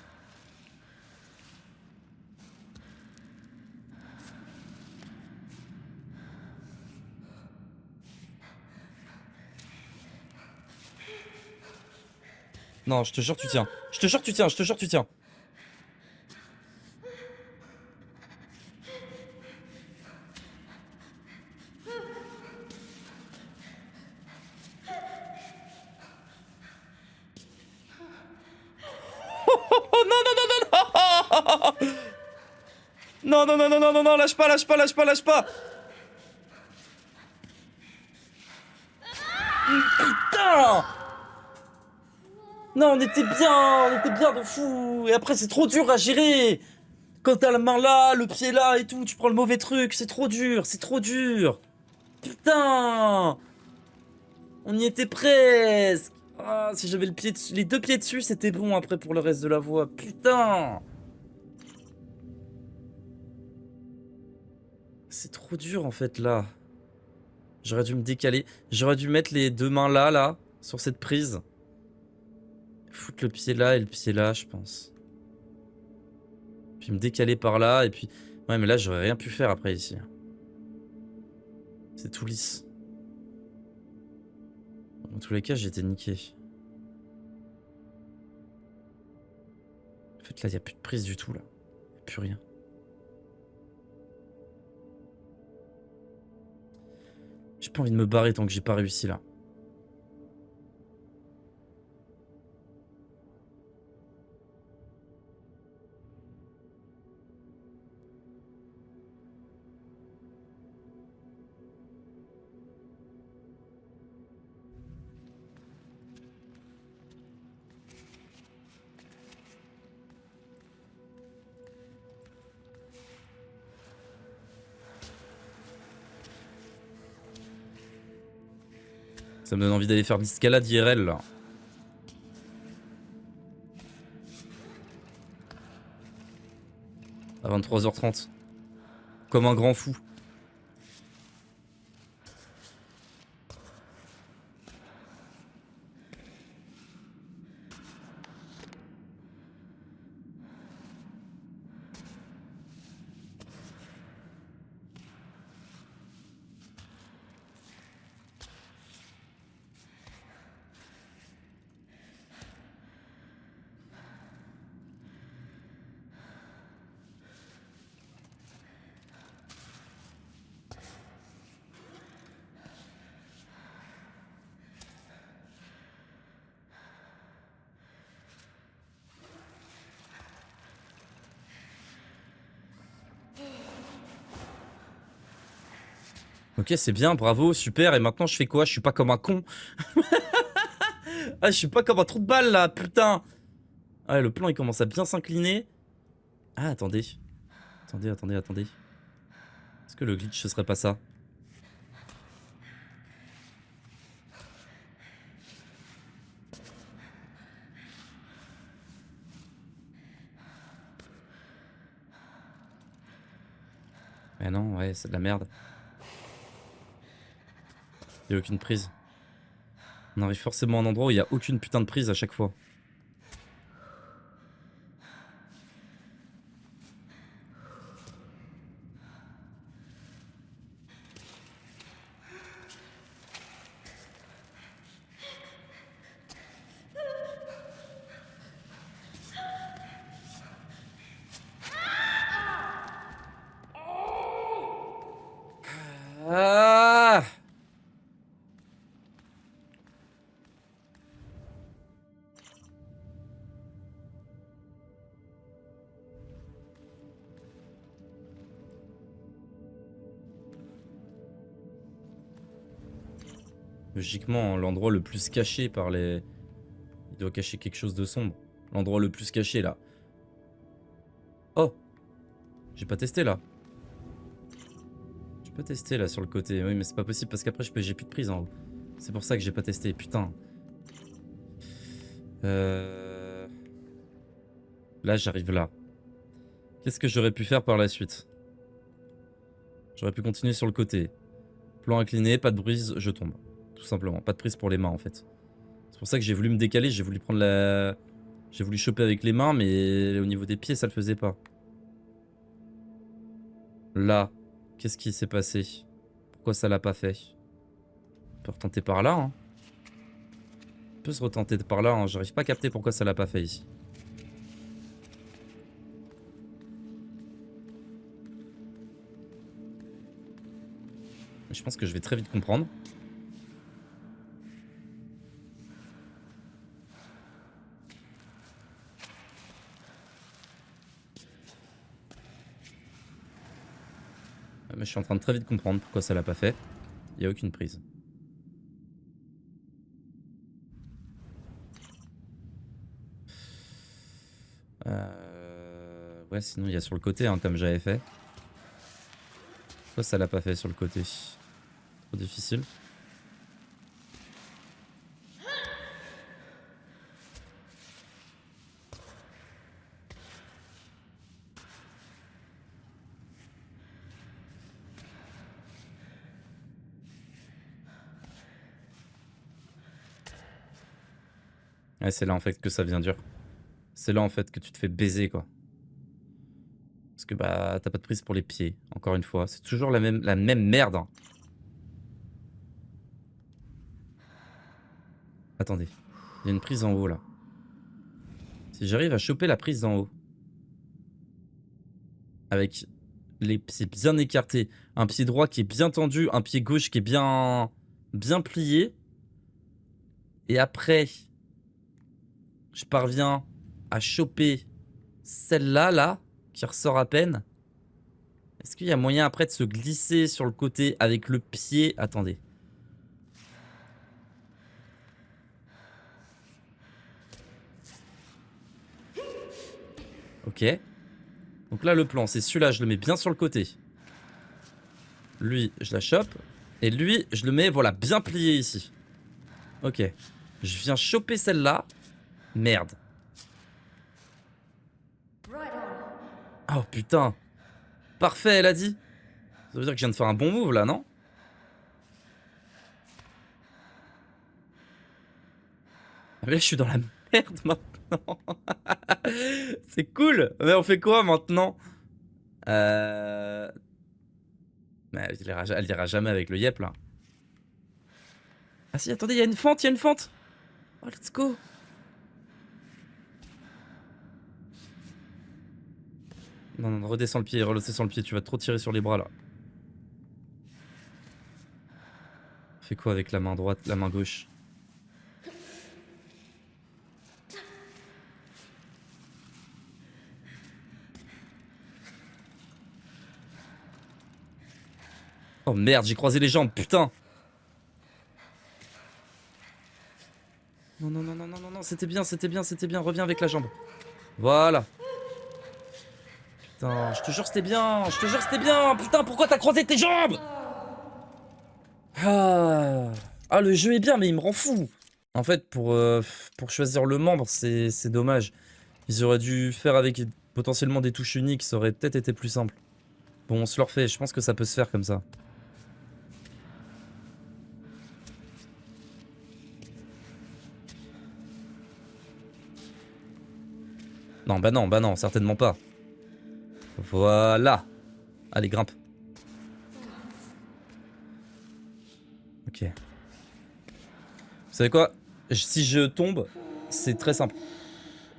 Non, je te jure, tu tiens. Je te jure, tu tiens, je te jure, tu tiens. Oh non, non, non, non, non! Non, non, non, non, non, non, non, lâche pas, lâche pas, lâche pas, lâche pas! Putain! Non, on était bien de fou! Et après, c'est trop dur à gérer! Quand t'as la main là, le pied là et tout, tu prends le mauvais truc, c'est trop dur, c'est trop dur! Putain! On y était presque! Ah, si j'avais les deux pieds dessus, c'était bon après pour le reste de la voie. Putain! C'est trop dur en fait là. J'aurais dû me décaler. J'aurais dû mettre les deux mains là, sur cette prise. Foutre le pied là et le pied là, je pense. Puis me décaler par là et puis... Ouais, mais là, j'aurais rien pu faire après ici. C'est tout lisse. Dans tous les cas, j'étais niqué. En fait, là, il n'y a plus de prise du tout, là. Y a plus rien. J'ai pas envie de me barrer tant que j'ai pas réussi là. Ça me donne envie d'aller faire de l'escalade IRL là. À 23h30. Comme un grand fou. Ok, c'est bien, bravo, super. Et maintenant, je fais quoi? Je suis pas comme un con. Ah, je suis pas comme un trou de balle là, putain. Ah, le plan il commence à bien s'incliner. Ah, attendez. Attendez. Est-ce que le glitch ce serait pas ça? Mais non, ouais, c'est de la merde. Il y a aucune prise. On arrive forcément à un endroit où il y a aucune putain de prise à chaque fois. Ah! Logiquement, l'endroit le plus caché par les... Il doit cacher quelque chose de sombre. L'endroit le plus caché, là. Oh! J'ai pas testé, là. J'ai pas testé, là, sur le côté. Oui, mais c'est pas possible, parce qu'après, j'ai plus de prise en haut. C'est pour ça que j'ai pas testé, putain. Là, j'arrive là. Qu'est-ce que j'aurais pu faire par la suite? J'aurais pu continuer sur le côté. Plan incliné, pas de brise, je tombe. Tout simplement. Pas de prise pour les mains, en fait. C'est pour ça que j'ai voulu me décaler, j'ai voulu prendre la... J'ai voulu choper avec les mains, mais au niveau des pieds, ça le faisait pas. Là, qu'est-ce qui s'est passé? Pourquoi ça l'a pas fait? On peut retenter par là, hein. On peut se retenter par là, hein. J'arrive pas à capter pourquoi ça l'a pas fait ici. Je pense que je vais très vite comprendre. Mais je suis en train de très vite comprendre pourquoi ça l'a pas fait. Il n'y a aucune prise. Ouais, sinon il y a sur le côté, hein, comme j'avais fait. Pourquoi ça l'a pas fait sur le côté? Trop difficile. Ouais, c'est là en fait que ça devient dur. C'est là en fait que tu te fais baiser, quoi. Parce que bah t'as pas de prise pour les pieds, encore une fois. C'est toujours la même merde, hein. Attendez, il y a une prise en haut là. Si j'arrive à choper la prise en haut avec les pieds bien écartés, un pied droit qui est bien tendu, un pied gauche qui est bien plié. Et après, je parviens à choper celle-là, là, qui ressort à peine. Est-ce qu'il y a moyen après de se glisser sur le côté avec le pied? Attendez. Ok. Donc là, le plan, c'est celui-là, je le mets bien sur le côté. Lui, je la chope. Et lui, je le mets, voilà, bien plié ici. Ok. Je viens choper celle-là. Merde. Oh putain. Parfait, elle a dit. Ça veut dire que je viens de faire un bon move là, non? Ah, mais là, je suis dans la merde maintenant. C'est cool. Mais on fait quoi maintenant? Mais elle ira jamais avec le yep là. Ah si, attendez, il y a une fente, Oh, let's go. Non, non, redescends le pied, redescends le pied, tu vas trop tirer sur les bras là. Fais quoi avec la main droite, la main gauche? Oh merde, j'ai croisé les jambes, putain. Non, non, non, non, non, non, non, c'était bien, reviens avec la jambe. Voilà. Putain, je te jure c'était bien, putain, pourquoi t'as croisé tes jambes? Ah, le jeu est bien, mais il me rend fou. En fait, pour choisir le membre, c'est dommage. Ils auraient dû faire avec potentiellement des touches uniques, ça aurait peut-être été plus simple. Bon, on se le refait, je pense que ça peut se faire comme ça. Non, bah non, certainement pas. Voilà. Allez, grimpe. Ok. Vous savez quoi? Si je tombe, c'est très simple.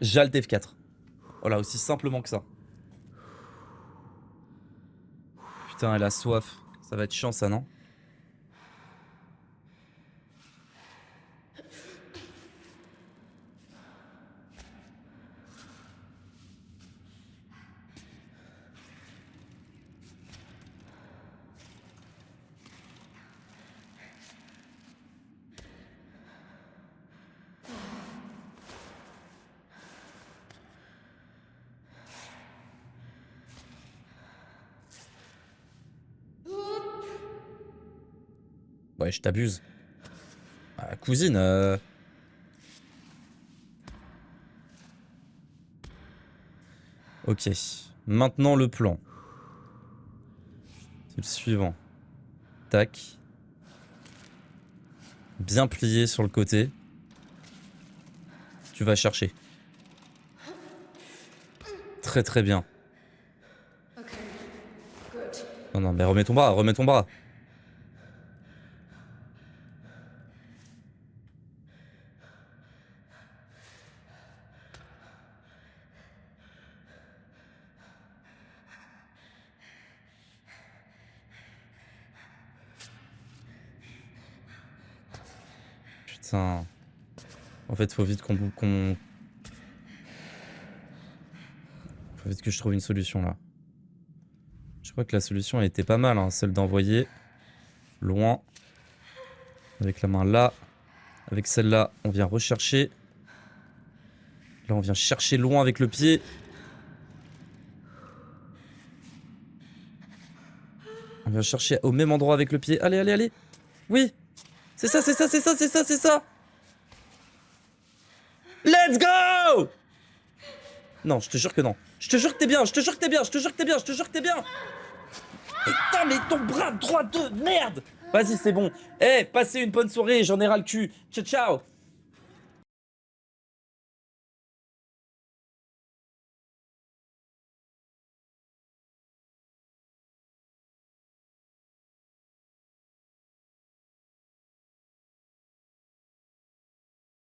J'alt F4. Voilà, aussi simplement que ça. Putain, elle a soif. Ça va être chiant, ça, non? Ouais, je t'abuse. Ah, cousine, Ok. Maintenant le plan. C'est le suivant. Tac. Bien plié sur le côté. Tu vas chercher. Très très bien. Non, non, mais remets ton bras, remets ton bras. Putain. En fait, faut vite Faut vite que je trouve une solution là. Je crois que la solution elle était pas mal, hein, celle d'envoyer loin. Avec la main là. Avec celle-là, on vient rechercher. Là, on vient chercher loin avec le pied. On vient chercher au même endroit avec le pied. Allez, allez, allez. Oui. C'est ça, c'est ça, c'est ça, c'est ça, c'est ça. Let's go! Non, je te jure que non. Je te jure que t'es bien, je te jure que t'es bien, je te jure que t'es bien, je te jure que t'es bien. Putain, mais ton bras droit de merde. Vas-y, c'est bon. Eh, passez une bonne soirée, j'en ai ras le cul. Ciao, ciao.